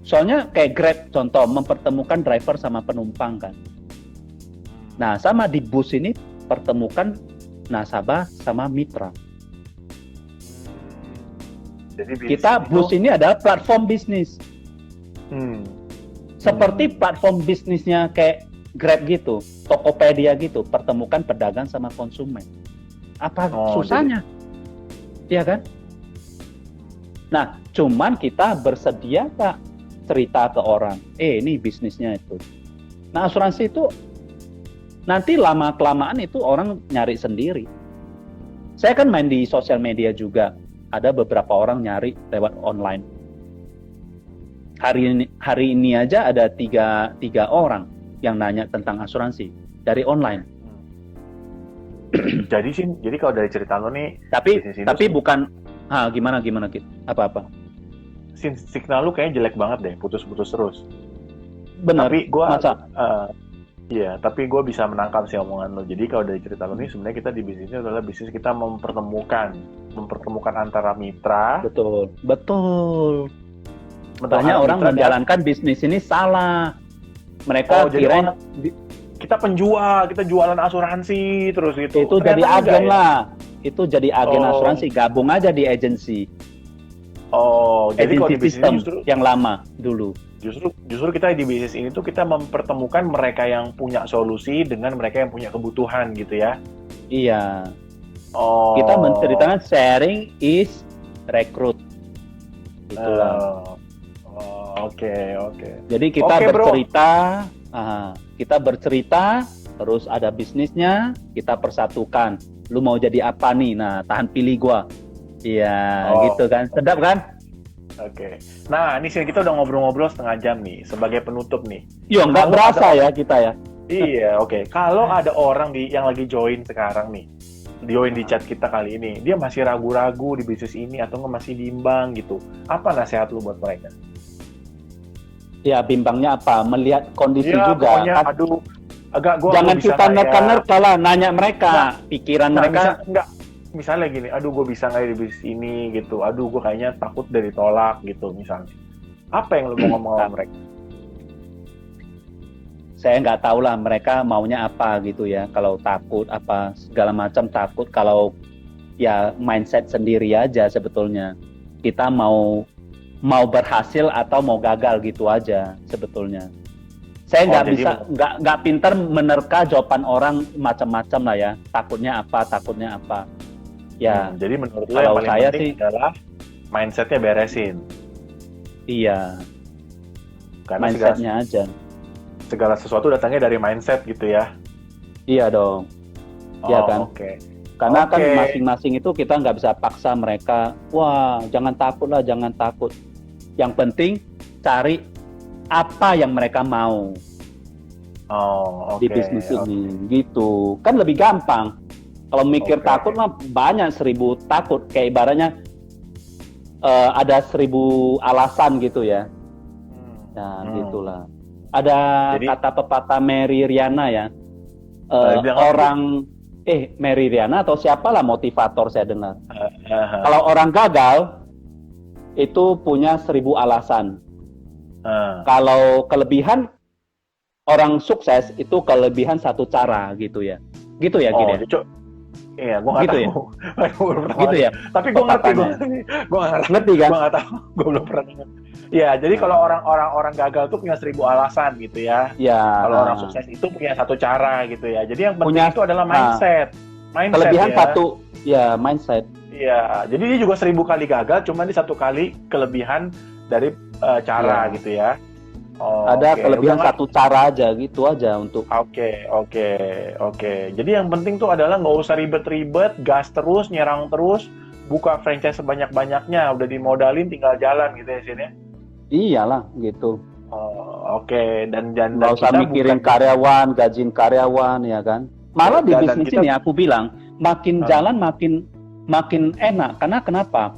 Soalnya kayak Grab contoh mempertemukan driver sama penumpang kan. Nah, sama di bus ini pertemukan nasabah sama mitra. Jadi Kita bus ini adalah platform bisnis. Seperti platform bisnisnya kayak Grab gitu, Tokopedia gitu, pertemukan pedagang sama konsumen. Apa susahnya? Iya kan? Nah, cuman kita bersedia nggak cerita ke orang, ini bisnisnya itu. Nah, asuransi itu nanti lama-kelamaan itu orang nyari sendiri. Saya kan main di sosial media juga, ada beberapa orang nyari lewat online. Hari ini aja ada tiga orang yang nanya tentang asuransi dari online. Jadi kalau dari cerita lo nih, tapi bukan gimana Kit? Apa? Signal lu kayaknya jelek banget deh, putus-putus terus. Benar. Tapi tapi gue bisa menangkap sih omongan lo. Jadi kalau dari cerita lo nih, sebenarnya kita di bisnis ini adalah bisnis kita mempertemukan antara mitra. Betul. Banyak orang menjalankan bisnis ini salah. Mereka kira kita penjual, kita jualan asuransi terus gitu. Itu jadi agen lah. Itu jadi agen asuransi, gabung aja di agensi. Jadi kalau di bisnis sistem justru yang lama dulu. Justru kita di bisnis ini tuh kita mempertemukan mereka yang punya solusi dengan mereka yang punya kebutuhan gitu ya. Iya. Kita menceritakan sharing is recruit. Itulah. Oke. Jadi kita bercerita, terus ada bisnisnya, kita persatukan. Lu mau jadi apa nih? Nah, tahan pilih gua. Iya, gitu kan. Sedap kan? Oke. Nah, ini sih kita udah ngobrol-ngobrol setengah jam nih, sebagai penutup nih. Yo, nggak berasa ya kita ya. Iya, oke. Kalau ada orang yang lagi join sekarang nih, join di chat kita kali ini, dia masih ragu-ragu di bisnis ini atau nggak masih bimbang gitu. Apa nasihat lu buat mereka? Ya, bimbangnya apa? Melihat kondisi juga. Pokoknya, aduh, jangan kita nerka lah, nanya mereka, pikiran mereka. Misalnya gini, aduh gue bisa nggak di bisnis ini gitu, aduh gue kayaknya takut dari tolak gitu misalnya. Apa yang lu mau ngomong sama mereka? Saya nggak tahu lah mereka maunya apa gitu ya. Kalau takut apa segala macam takut, kalau ya mindset sendiri aja sebetulnya. Kita mau berhasil atau mau gagal gitu aja sebetulnya. Saya nggak pintar menerka jawaban orang macam-macam lah ya. Takutnya apa. Ya. Jadi menurut kalau yang paling saya penting sih adalah mindsetnya beresin. Iya. Karena mindsetnya aja. Segala sesuatu datangnya dari mindset gitu ya. Iya dong. Iya kan. Oke. Karena kan masing-masing itu kita nggak bisa paksa mereka. Wah, jangan takut. Yang penting cari apa yang mereka mau di bisnis ini, gitu. Kan lebih gampang. Kalau mikir takut mah banyak 1000 takut. Kayak ibaratnya ada 1000 alasan gitu ya. Nah, gitulah. Ada kata pepatah Mary Riana ya. Mary Riana atau siapalah motivator saya dengar. Kalau orang gagal, itu punya 1000 alasan. Ah. Kalau kelebihan orang sukses itu kelebihan satu cara gitu ya. Gitu ya, Oh, Gide? Cuk. Iya, gue nggak Gitu tahu. Baru pertama Gitu kali. ya. Tapi gue ngerti, gue nggak ngerti. Ngerti kan? Gue nggak tahu, gue belum pernah dengar. Iya, jadi kalau orang gagal tuh punya 1000 alasan gitu ya. Ya. Kalau orang sukses itu punya satu cara gitu ya. Jadi yang penting Punya- itu adalah mindset. Mindset Kelebihan ya. satu, ya mindset. Iya, jadi dia juga 1000 kali gagal, cuma di 1 kali kelebihan dari cara Iya. gitu ya. Oh, Ada oke. kelebihan Udah nggak- satu cara aja gitu aja untuk. Oke. Jadi yang penting tuh adalah nggak usah ribet-ribet, gas terus, nyerang terus, buka franchise sebanyak-banyaknya, udah dimodalin tinggal jalan gitu ya sini. Iyalah gitu. Oh, oke. Dan Nggak usah kita mikirin bukan- karyawan, gajiin karyawan ya kan. Malah di Dan bisnis kita- ini aku bilang makin jalan makin enak. Karena kenapa?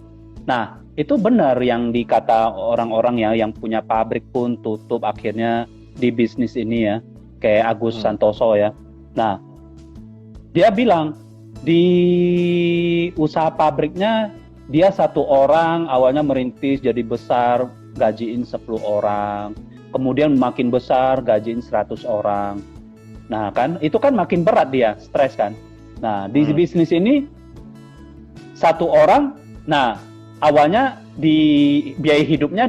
Nah, itu benar yang dikata orang-orang ya yang punya pabrik pun tutup akhirnya di bisnis ini ya. Kayak Agus Santoso ya. Nah, dia bilang di usaha pabriknya dia 1 orang awalnya merintis jadi besar gajiin 10 orang. Kemudian makin besar gajiin 100 orang. Nah kan, itu kan makin berat dia, stres kan. Nah di bisnis ini 1 orang, nah awalnya di biaya hidupnya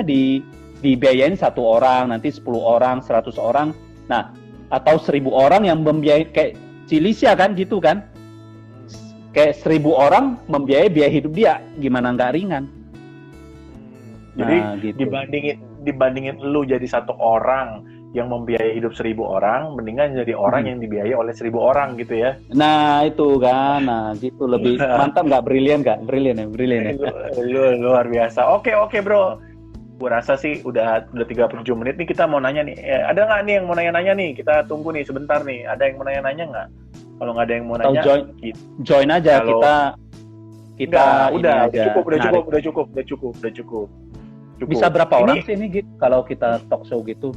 dibiayain 1 orang, nanti 10 orang, 100 orang, nah atau 1000 orang yang membiayai kayak Cilisia kan gitu kan, kayak 1000 orang membiayai biaya hidup dia, gimana nggak ringan. Jadi Nah, gitu. dibandingin lu jadi 1 orang yang membiayai hidup 1000 orang, mendingan jadi orang yang dibiayai oleh 1000 orang gitu ya. Nah itu kan, nah gitu lebih mantap nggak, brilian nggak, brilian ya. Lu luar biasa. Oke bro, gue rasa sih udah 37 menit nih, kita mau nanya nih. Ada nggak nih yang mau nanya-nanya nih? Kita tunggu nih sebentar nih. Ada yang mau nanya-nanya nggak? Kalau nggak ada yang mau Atau nanya, join aja Kalau- kita Nggak, ini udah aja, cukup. Bisa berapa Ini- orang sih ini Git, kalau kita talk show gitu?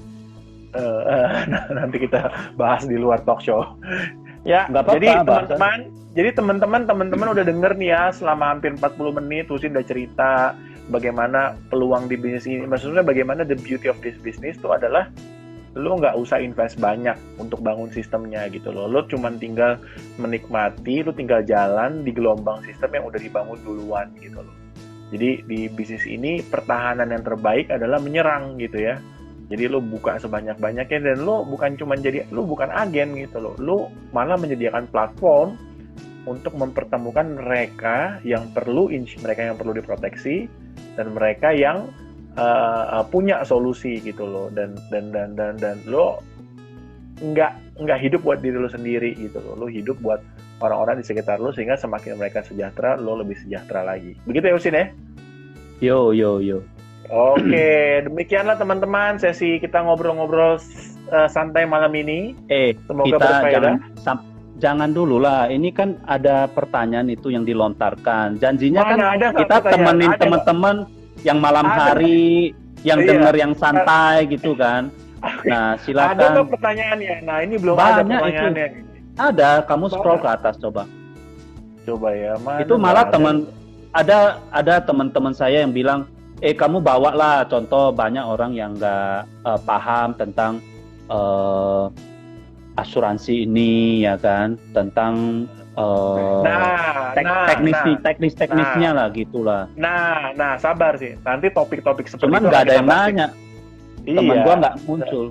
Nanti kita bahas di luar talk show. Ya, Nggak apa-apa, jadi bahas. teman-teman udah denger nih ya selama hampir 40 menit Husin udah cerita bagaimana peluang di bisnis ini. Maksudnya bagaimana the beauty of this business itu adalah lo nggak usah invest banyak untuk bangun sistemnya gitu loh. Lo cuma tinggal menikmati, lo tinggal jalan di gelombang sistem yang udah dibangun duluan gitu loh. Jadi di bisnis ini pertahanan yang terbaik adalah menyerang gitu ya. Jadi lo buka sebanyak-banyaknya dan lo bukan cuma lo bukan agen gitu loh. Lo malah menyediakan platform untuk mempertemukan mereka yang perlu diproteksi dan mereka yang punya solusi gitu loh. Dan lo nggak hidup buat diri lo sendiri gitu loh. Lo hidup buat orang-orang di sekitar lo sehingga semakin mereka sejahtera, lo lebih sejahtera lagi. Begitu ya Husin ya? Yo. Oke, demikianlah teman-teman sesi kita ngobrol-ngobrol santai malam ini. Semoga Kita berfaedah. jangan dulu lah. Ini kan ada pertanyaan itu yang dilontarkan. Janjinya kan Mana ada nggak kita pertanyaan? temenin Ada, teman-teman yang malam Ada. hari, yang Iya. denger yang santai gitu kan. Nah, Ada nggak silakan. pertanyaannya? Nah ini belum ada Banyak pertanyaannya. Ada, kamu scroll ke atas coba. Coba ya, mana? Itu malah nggak ada. ada teman-teman saya yang bilang, kamu bawa lah contoh, banyak orang yang nggak paham tentang asuransi ini ya kan, tentang teknisnya lah gitulah. Nah, sabar sih. Nanti topik-topik seperti Cuman itu nggak akan ada kita yang bahas. nanya, Iya. teman gua nggak muncul.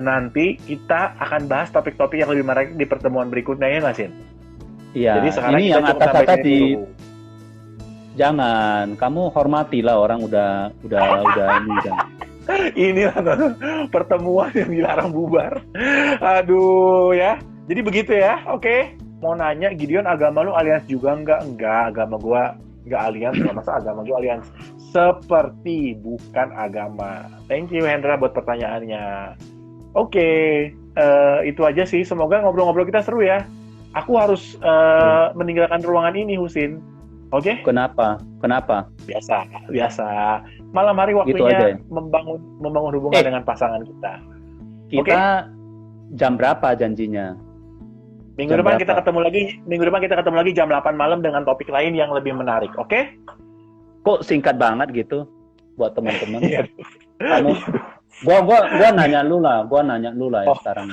Nanti kita akan bahas topik-topik yang lebih menarik di pertemuan berikutnya ya nggak Sin? Iya, Jadi sekarang ini kita yang cukup sampai atas-atas sini di dulu. jangan, kamu hormatilah orang udah ini kan. Inilah pertemuan yang dilarang bubar. Aduh ya. Jadi begitu ya. Oke. Mau nanya, Gideon, agama lu alians juga enggak? Enggak, agama gua enggak alians. Enggak masa agama gua alians. Seperti bukan agama. Thank you Hendra buat pertanyaannya. Oke. Itu aja sih. Semoga ngobrol-ngobrol kita seru ya. Aku harus meninggalkan ruangan ini, Husin. Oke? Kenapa? Biasa. Malam hari Gitu aja waktunya ya? membangun hubungan dengan pasangan kita. Kita jam berapa janjinya? Minggu Jam depan berapa? minggu depan kita ketemu lagi jam 8 malam dengan topik lain yang lebih menarik, oke? Kok singkat banget gitu buat teman-teman? Iya. Kamu, gua nanya lu lah ya Oh. sekarang.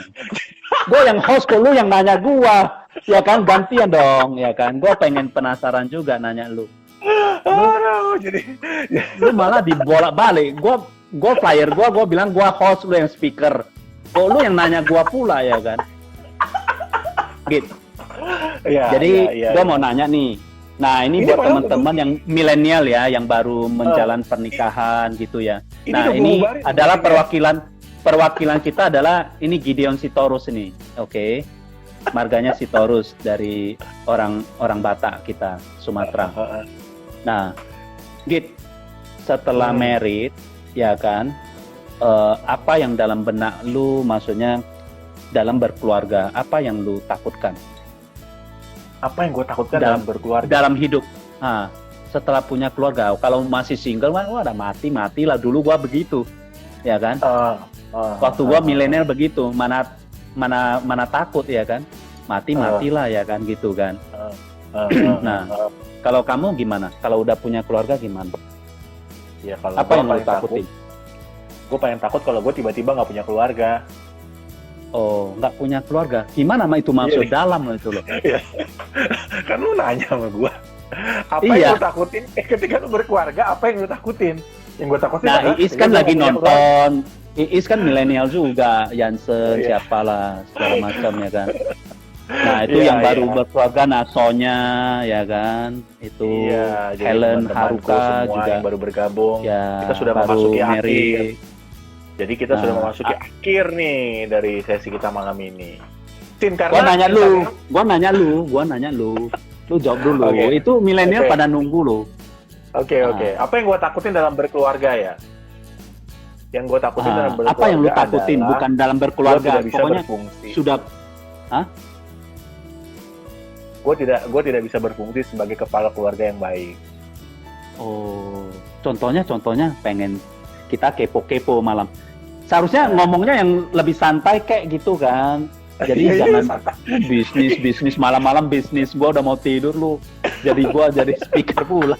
Gua yang host, kok lu yang nanya gua, ya kan, gantian dong, ya kan? Gua pengen penasaran juga nanya lu. Aduh, jadi Lu malah dibolak-balik. Gua flyer gua bilang gua host, lu yang speaker. Kok lu yang nanya gua pula, ya kan? Gitu. ya, Jadi ya, gua mau nanya nih. Nah, ini Ini buat padahal teman-teman yang milenial ya, yang baru menjalan pernikahan gitu ya. Ini Nah, udah ini bubarin, adalah bubarin perwakilan kita adalah ini Gideon Sitorus ini. Oke. Marganya Sitorus dari orang Batak kita, Sumatera. Nah, Git, setelah merit, ya kan, apa yang dalam benak lu, maksudnya dalam berkeluarga, apa yang lu takutkan Apa yang gue takutkan dalam berkeluarga? dalam hidup? Nah, setelah punya keluarga, kalau masih single, wah udah mati lah. Dulu gua begitu, ya kan? Waktu gua milenial begitu, mana takut, ya kan? Matilah, ya kan, gitu kan. Nah, kalau kamu gimana? Kalau udah punya keluarga gimana? ya, kalau Apa gua yang lu paling takutin? Gue paling takut kalau gue tiba-tiba nggak punya keluarga. Oh, nggak punya keluarga. Gimana itu maksud Iya. dalam itu loh? Kan lu nanya sama gue. Apa Iya. yang lu takutin? Ketika lu berkeluarga, apa yang lu takutin? Yang gue takutin Nah, adalah Iis ketika kan gua lagi nggak punya keluarga. nonton. Iis kan milenial juga, Jansen, Iya. siapalah, segala macam, ya kan. Nah, itu Iya, yang baru iya. berkeluarga, nah Sonya, ya kan. Itu Iya, jadi Helen, teman-temanku Haruka semua juga. yang baru bergabung. Ya, Kita sudah baru memasuki Mary. akhir. Jadi kita sudah Nah, memasuki akhir nih dari sesi kita malam ini. Tin, Gua karena nanya lu. Lu jawab dulu. Oke. Itu milenial Oke. pada nunggu lo. Oke. Apa yang gue takutin dalam berkeluarga ya? Yang gue takutin dalam berkeluarga Apa yang lu takutin? adalah Bukan dalam gue berkeluarga. tidak bisa Pokoknya berfungsi. sudah. Gue tidak bisa berfungsi sebagai kepala keluarga yang baik. Oh, contohnya pengen kita kepo-kepo malam. Seharusnya ngomongnya yang lebih santai kayak gitu kan. Jadi Iya, jangan santai. bisnis malam-malam bisnis. Gua udah mau tidur lu. Jadi gua jadi speaker pula.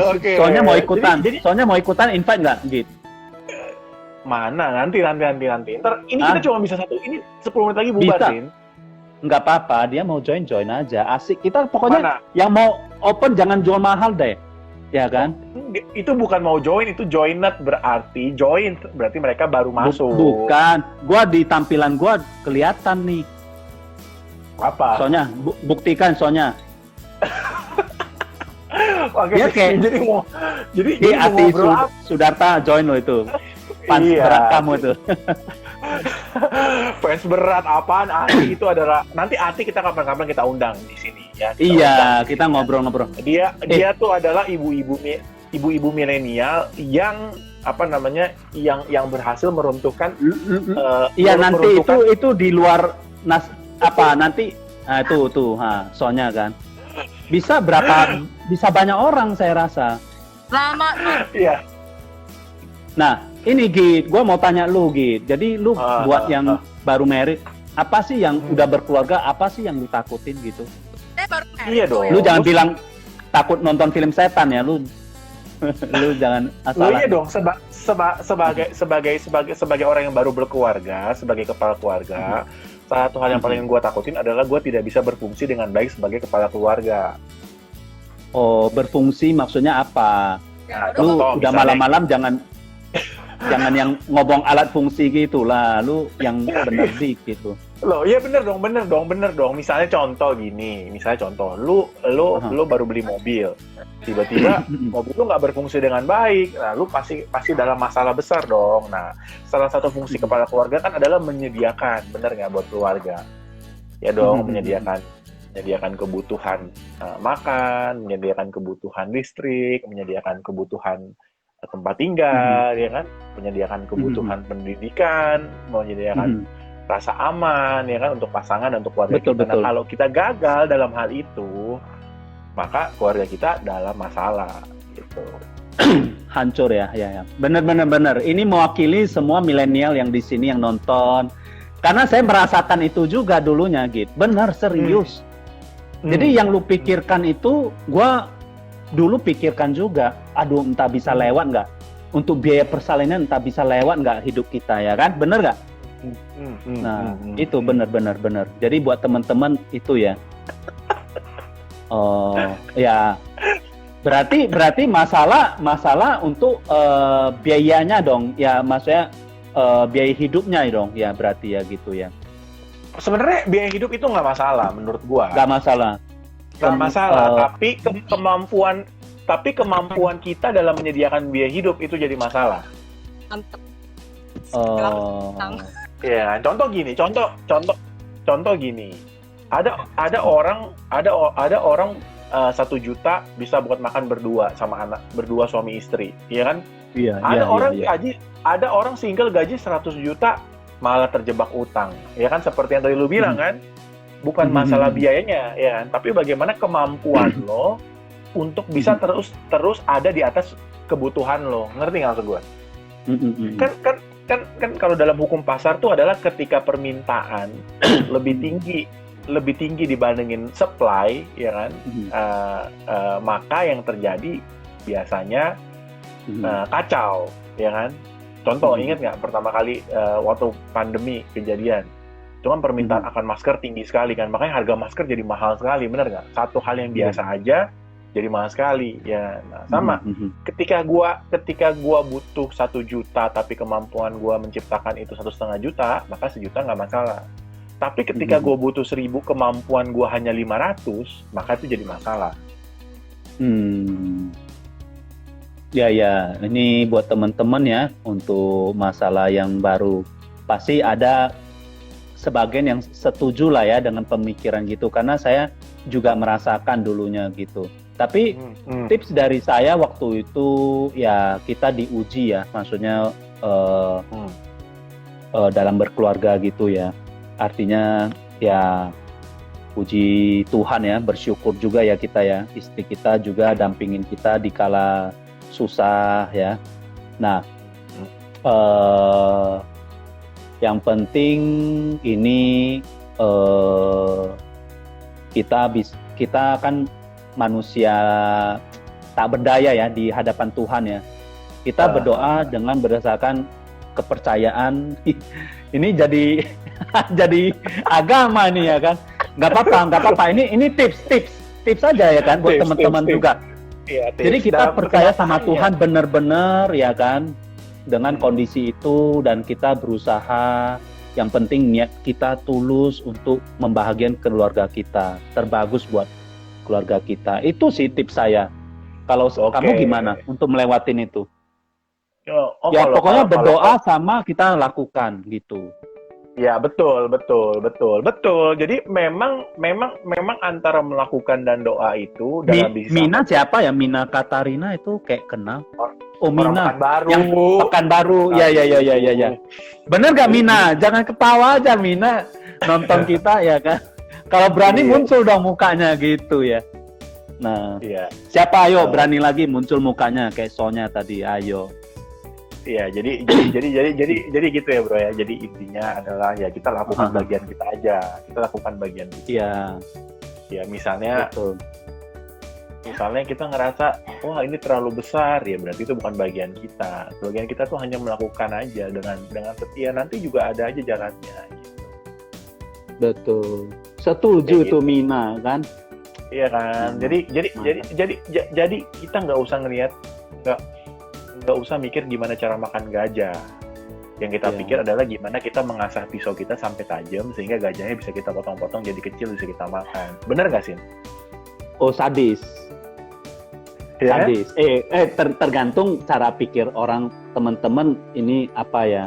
Oke. Soalnya mau ikutan. Jadi- Soalnya mau ikutan invite nggak, Git? Mana? Nanti. Ntar ini Hah? kita cuma bisa satu. Ini 10 menit lagi bubar, Bisa. Tin. Nggak apa-apa. Dia mau join aja. Asik. Kita pokoknya Mana? yang mau open jangan jual mahal deh. Ya kan? Itu bukan mau join, itu joined berarti mereka baru masuk. Bukan. Gua di tampilan gua kelihatan nih. Apa? Soalnya buktikan soalnya. Oke, Dia kayak- jadi mau Di mau Ati ngobrol apa? Sudarta join lo itu. Fans Iya. berat kamu itu. Fans berat apaan? Ati itu adalah nanti Ati kita kapan-kapan kita undang di sini ya. Kita undang. Iya, kita ngobrol-ngobrol. Dia tuh adalah ibu-ibu milenial yang apa namanya yang berhasil meruntuhkan Iya, nanti meruntuhkan- itu di luar nanti tuh soalnya kan. Bisa banyak orang saya rasa. Selamat Iya. Nah, ini Git, gua mau tanya lu Git. Jadi lu buat yang baru married, apa sih yang udah berkeluarga, apa sih yang lu takutin gitu? saya baru married. Iya dong. Lu jangan bilang takut nonton film setan ya, lu lu jangan Lo asal. iya dong sebagai orang yang baru berkeluarga, sebagai kepala keluarga, satu hal yang paling gue takutin adalah gue tidak bisa berfungsi dengan baik sebagai kepala keluarga. Oh, berfungsi maksudnya apa? Ya, Lu Contoh, udah misalnya- malam-malam jangan yang ngobong alat fungsi gitu lah, lu yang bener dikit tuh. Loh, iya bener dong. Misalnya contoh, lu baru beli mobil, tiba-tiba mobil lu nggak berfungsi dengan baik, nah lu pasti dalam masalah besar dong. Nah, salah satu fungsi kepala keluarga kan adalah menyediakan, bener nggak, buat keluarga? Ya dong, menyediakan kebutuhan makan, menyediakan kebutuhan listrik, menyediakan kebutuhan tempat tinggal, ya kan, menyediakan kebutuhan pendidikan, menyediakan rasa aman, ya kan, untuk pasangan dan untuk keluarga Betul, kita. betul. Nah, kalau kita gagal dalam hal itu, maka keluarga kita dalam masalah, gitu. Hancur ya. Bener. Ini mewakili semua milenial yang di sini yang nonton, Karena saya merasakan itu juga dulunya, gitu. Benar, serius. Jadi yang lu pikirkan itu, gua dulu pikirkan juga, aduh entah bisa lewat nggak, untuk biaya persalinan entah bisa lewat nggak hidup kita, ya kan, bener nggak? Nah itu bener. Jadi buat teman-teman itu ya, ya berarti masalah untuk biayanya dong, ya maksudnya biaya hidupnya dong, ya berarti ya gitu ya. Sebenarnya biaya hidup itu nggak masalah menurut gua. Nggak masalah. Nggak masalah, tapi kemampuan kita dalam menyediakan biaya hidup itu jadi masalah. Mantep. Ya, contoh gini. Ada orang 1 juta bisa buat makan berdua sama anak, berdua suami istri, ya kan? Iya. Ada orang single gaji 100 juta malah terjebak utang, ya kan? Seperti yang tadi lu bilang kan, bukan masalah biayanya, ya kan? Tapi bagaimana kemampuan lo untuk bisa terus ada di atas kebutuhan lo, ngerti nggak maksud gue? Kan kalau dalam hukum pasar tuh adalah ketika permintaan lebih tinggi dibandingin supply, ya kan? Maka yang terjadi biasanya kacau, ya kan? Contoh, ingat nggak pertama kali waktu pandemi kejadian, itu kan permintaan akan masker tinggi sekali kan, makanya harga masker jadi mahal sekali, benar nggak? Satu hal yang biasa aja jadi mahal sekali, ya. Nah, sama. Ketika gua butuh 1 juta, tapi kemampuan gua menciptakan itu 1,5 juta, maka 1 juta nggak masalah. Tapi ketika gua butuh 1.000, kemampuan gua hanya 500, maka itu jadi masalah. Ya, ini buat teman-teman ya, untuk masalah yang baru. Pasti ada sebagian yang setuju lah ya dengan pemikiran gitu, karena saya juga merasakan dulunya gitu. Tapi tips dari saya waktu itu ya, kita diuji ya, maksudnya dalam berkeluarga gitu ya. Artinya ya puji Tuhan ya, bersyukur juga ya kita ya, istri kita juga dampingin kita di kala susah ya. Nah, yang penting ini kita kan manusia tak berdaya ya di hadapan Tuhan ya. Kita berdoa dengan berdasarkan kepercayaan. Ini jadi agama nih ya kan. Nggak apa-apa. Ini tips aja ya kan buat teman-teman juga. Ya, jadi kita percaya sama Tuhan benar-benar ya kan, dengan kondisi itu, dan kita berusaha. Yang penting niat kita tulus untuk membahagiakan keluarga kita, terbagus buat keluarga kita. Itu sih tips saya. Kalau kamu gimana untuk melewatin itu? Ya pokoknya berdoa sama kita lakukan gitu. Ya betul. Jadi memang antara melakukan dan doa itu dalam bisnis. Mina siapa ya? Mina Katarina itu kayak kenal. Oh Mina Pekanbaru. Yang Pekanbaru. Ya. Bener gak Mina? Jangan ketawa aja Mina. Nonton kita ya kan. Kalau berani muncul dong mukanya gitu ya. Nah, siapa ayo berani lagi muncul mukanya kayak Sonya tadi, ayo. Iya, jadi gitu ya bro ya. Jadi intinya adalah ya kita lakukan bagian kita aja. Kita lakukan bagian kita. Iya. Ya misalnya kita ngerasa wah ini terlalu besar, ya berarti itu bukan bagian kita. Bagian kita tuh hanya melakukan aja dengan setia, nanti juga ada aja jalannya. Gitu. Betul. Setuju ya, tuh gitu. Mina kan. Iya kan. Jadi kita nggak usah ngelihat nggak usah mikir gimana cara makan gajah. Yang kita pikir adalah gimana kita mengasah pisau kita sampai tajam sehingga gajahnya bisa kita potong-potong jadi kecil, bisa kita makan. Bener nggak Sin? Oh sadis. Ya? Sadis. Tergantung cara pikir orang, teman-teman ini apa ya?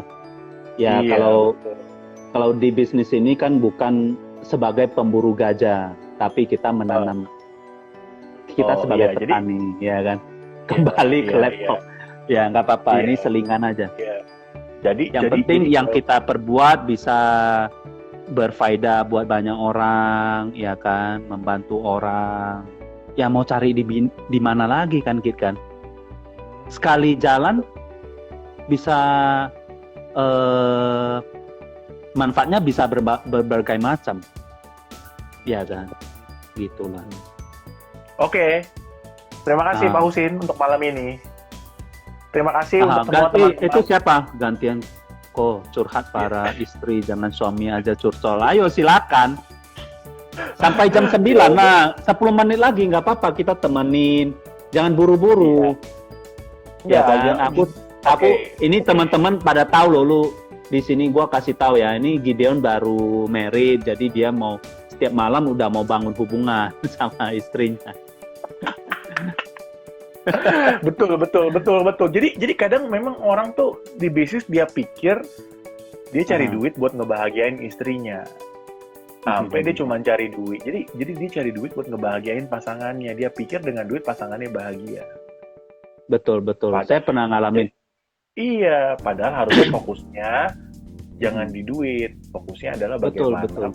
Ya kalau di bisnis ini kan bukan sebagai pemburu gajah, tapi kita menanam. Kita sebagai petani, ya kan? Kembali ke laptop. Ya nggak apa-apa, ini selingan aja. Yang penting yang kita perbuat bisa berfaedah buat banyak orang, ya kan, membantu orang. Ya mau cari di mana lagi kan, Kit kan? Sekali jalan bisa manfaatnya bisa berbagai macam. Ya kan, gitulah. Oke. Terima kasih Pak Husin untuk malam ini. Terima kasih untuk semua ganti teman-teman. itu siapa? Gantian kok curhat para istri, jangan suami aja curcol. Ayo silakan. Sampai jam 9 lah, 10 menit lagi nggak apa-apa, kita temenin. Jangan buru-buru. Ya kan? Aku ini teman-teman pada tahu loh, lu di sini gua kasih tahu ya, ini Gideon baru married, jadi dia mau setiap malam udah mau bangun hubungan sama istrinya. betul. Jadi kadang memang orang tuh di bisnis dia pikir dia cari duit buat ngebahagiain istrinya. Sampai dia cuma cari duit. Jadi dia cari duit buat ngebahagiain pasangannya. Dia pikir dengan duit pasangannya bahagia. Betul. Saya pernah ngalamin. Iya, padahal harusnya fokusnya jangan di duit. Fokusnya adalah bagaimana Betul.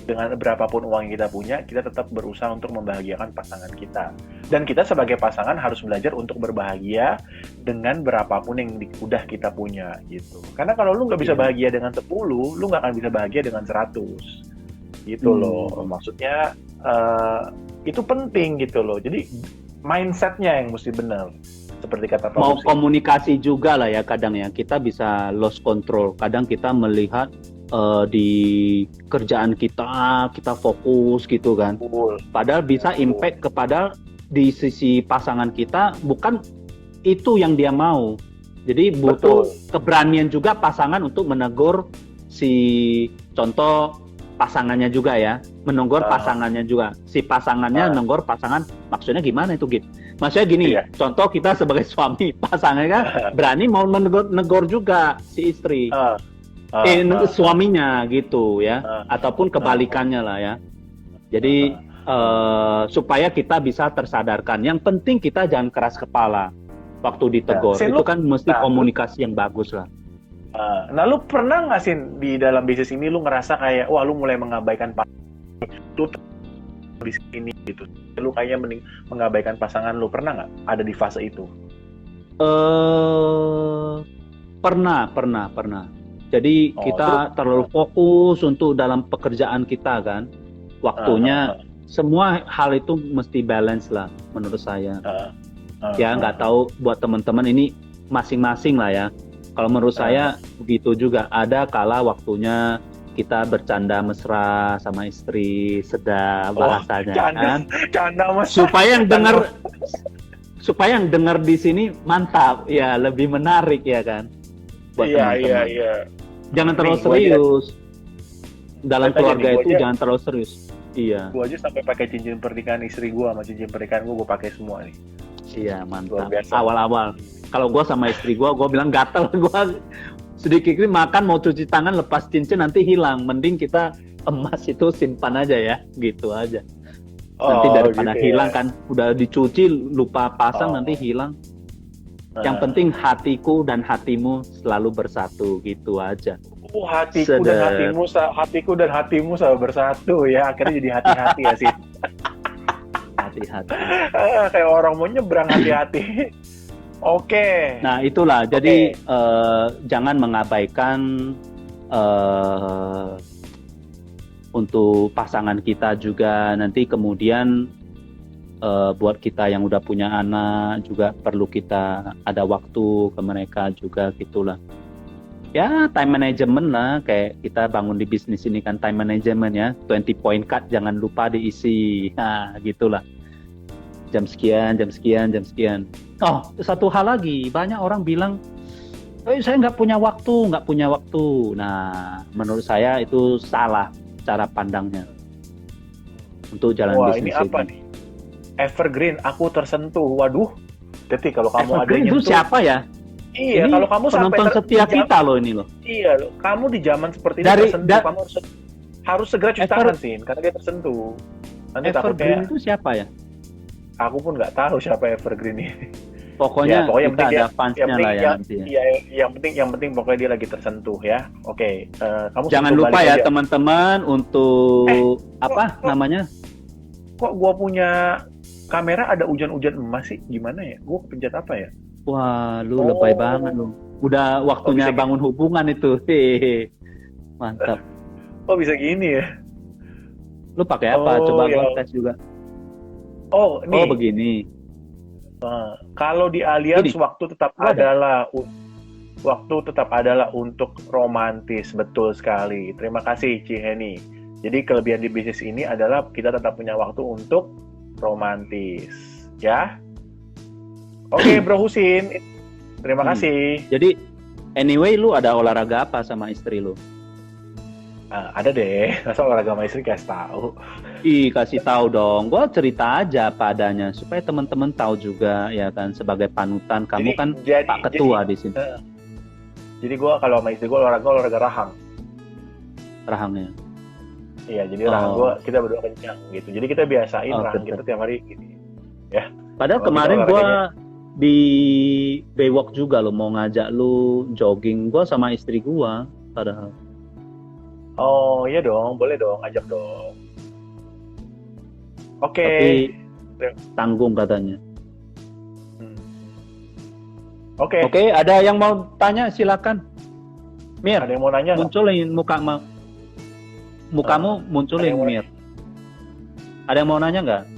dengan berapapun uang yang kita punya, kita tetap berusaha untuk membahagiakan pasangan kita. Dan kita sebagai pasangan harus belajar untuk berbahagia dengan berapapun yang udah kita punya gitu. Karena kalau lu nggak bisa bahagia dengan 10, lu nggak akan bisa bahagia dengan 100. Gitu loh. Maksudnya itu penting gitu loh. Jadi mindsetnya yang mesti benar. Seperti kata Pak Mau Husin. komunikasi juga lah ya kadang ya. Kita bisa lost control. Kadang kita melihat di kerjaan kita fokus gitu kan. Padahal bisa impact kepada di sisi pasangan kita, bukan itu yang dia mau. Jadi butuh keberanian juga pasangan untuk menegur si contoh pasangannya juga ya, menegur pasangannya juga. Si pasangannya menegur pasangan, maksudnya gimana itu gitu? Maksudnya gini, contoh kita sebagai suami, pasangannya kan berani mau menegur juga si istri. Suaminya gitu ya, ataupun kebalikannya lah ya. Jadi supaya kita bisa tersadarkan. Yang penting kita jangan keras kepala waktu ditegur. Itu kan mesti komunikasi yang bagus lah. Nah, lu pernah nggak sih di dalam bisnis ini lu ngerasa kayak, wah lu mulai mengabaikan lu bisnis ini gitu. Lu kayaknya mending mengabaikan pasangan lu, pernah nggak ada di fase itu? Pernah. Jadi kita terlalu fokus untuk dalam pekerjaan kita kan. Waktunya semua hal itu mesti balance lah menurut saya. Ya nggak tahu buat teman-teman ini masing-masing lah ya. Kalau menurut saya begitu juga. Ada kala waktunya kita bercanda mesra sama istri, sedap bahasanya kan. Canda mesra. Supaya yang dengar di sini mantap ya, lebih menarik ya kan. Buat teman-teman. Iya. Jangan terlalu serius. Dalam keluarga itu jangan terlalu serius. Iya. Gua aja sampai pakai cincin pernikahan istri gua sama cincin pernikahan gua pakai semua nih. Iya, mantap. Awal-awal. Kalau gua sama istri gua bilang gatel, gua sedikit makan mau cuci tangan lepas cincin nanti hilang. Mending kita emas itu simpan aja ya, gitu aja. Nanti daripada gitu hilang kan, udah dicuci lupa pasang nanti hilang. Yang penting hatiku dan hatimu selalu bersatu, gitu aja. Hatiku dan hatimu selalu bersatu ya. Akhirnya jadi hati-hati ya sih. Hati-hati. Kayak orang mau nyebrang hati-hati. Oke. Nah itulah. Jadi jangan mengabaikan untuk pasangan kita juga. Nanti kemudian buat kita yang udah punya anak juga perlu kita ada waktu ke mereka juga gitulah. Ya time management lah, kayak kita bangun di bisnis ini kan time management ya, 20 point card jangan lupa diisi, nah gitulah. Jam sekian. Oh satu hal lagi, banyak orang bilang, saya nggak punya waktu. Nah menurut saya itu salah cara pandangnya untuk jalan bisnis ini apa nih? Evergreen, aku tersentuh. Waduh, jadi kalau kamu Evergreen ada itu siapa ya? Iya, ini kalau kamu penonton setia kita loh ini loh. Iya, kamu di zaman seperti ini tersentuh, kamu harus segera cuci tangan sih, karena dia tersentuh. Nanti Evergreen itu siapa ya? Aku pun nggak tahu siapa Evergreen ini. Pokoknya kita ada fansnya lah ya nanti. Iya, yang penting pokoknya dia lagi tersentuh ya. Oke, kamu jangan lupa ya teman-teman untuk namanya? Kok gua punya kamera ada hujan-hujan emas sih? Gimana ya? Gua kepencet apa ya? Wah, lu lebay banget lu. Udah waktunya bangun hubungan itu. Mantap. Oh bisa gini ya? Lu pakai apa? Coba ya. gua tes juga. Oh, Oh, nih. begini. Kalau di Allianz Ini. waktu tetap Lu ada? adalah untuk romantis, betul sekali. Terima kasih Ciheni. Jadi kelebihan di bisnis ini adalah kita tetap punya waktu untuk romantis, ya. Oke, Bro Husin. Terima kasih. Jadi anyway, lu ada olahraga apa sama istri lu? Ada deh. Masa olahraga sama istri kasih tahu. Ih, kasih tahu dong. Gua cerita aja padanya supaya teman-teman tahu juga ya kan sebagai panutan. Kamu kan Pak Ketua di sini. Jadi gue kalau sama istri gue olahraga rahang. Rahangnya. Iya, jadi rahang gue kita berdua kencang gitu. Jadi kita biasain rahang kita tiap hari gini. Ya. Padahal kemarin gue di Baywalk juga lo mau ngajak lu jogging. Gue sama istri gue padahal. Oh iya dong, boleh dong, ajak dong. Oke. Tapi tanggung katanya. Oke. Oke, ada yang mau tanya silakan. Mir, Ada yang mau nanya? munculin mukamu munculin Mir. Ada yang mau nanya nggak?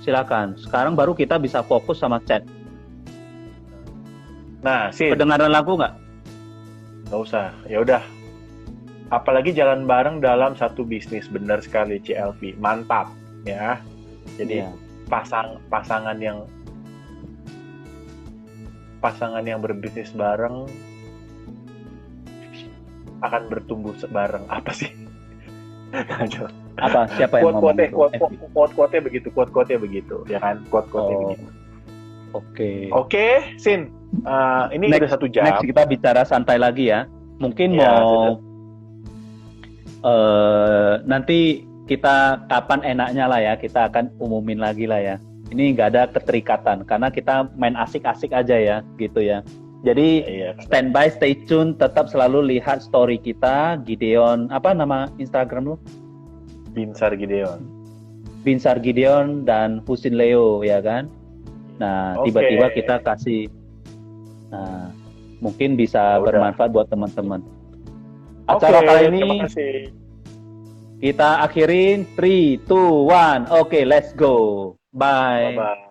Silakan. Sekarang baru kita bisa fokus sama chat. Nah, Sin. Kedengaran lagu nggak? Nggak usah. Ya udah. Apalagi jalan bareng dalam satu bisnis, benar sekali CLV. Mantap, ya. Jadi pasangan yang berbisnis bareng akan bertumbuh bareng. Apa sih? Apa? Siapa yang ngomong itu? Quote-nya begitu, ya kan? Quote-nya begitu. Oke, Sin. Ini udah 1 jam. Next kita bicara santai lagi ya. Mungkin Ya, mau nanti kita kapan enaknya lah ya. Kita akan umumin lagi lah ya. Ini nggak ada keterikatan karena kita main asik-asik aja ya, gitu ya. Jadi standby, stay tune, tetap selalu lihat story kita, Gideon, apa nama Instagram lu? Binsar Gideon. Binsar Gideon dan Husin Leo ya kan. Nah, tiba-tiba kita kasih, nah mungkin bisa bermanfaat buat teman-teman. Acara kali ini terima kasih. Kita akhirin 3, 2, 1. Oke, let's go. Bye. Bye-bye.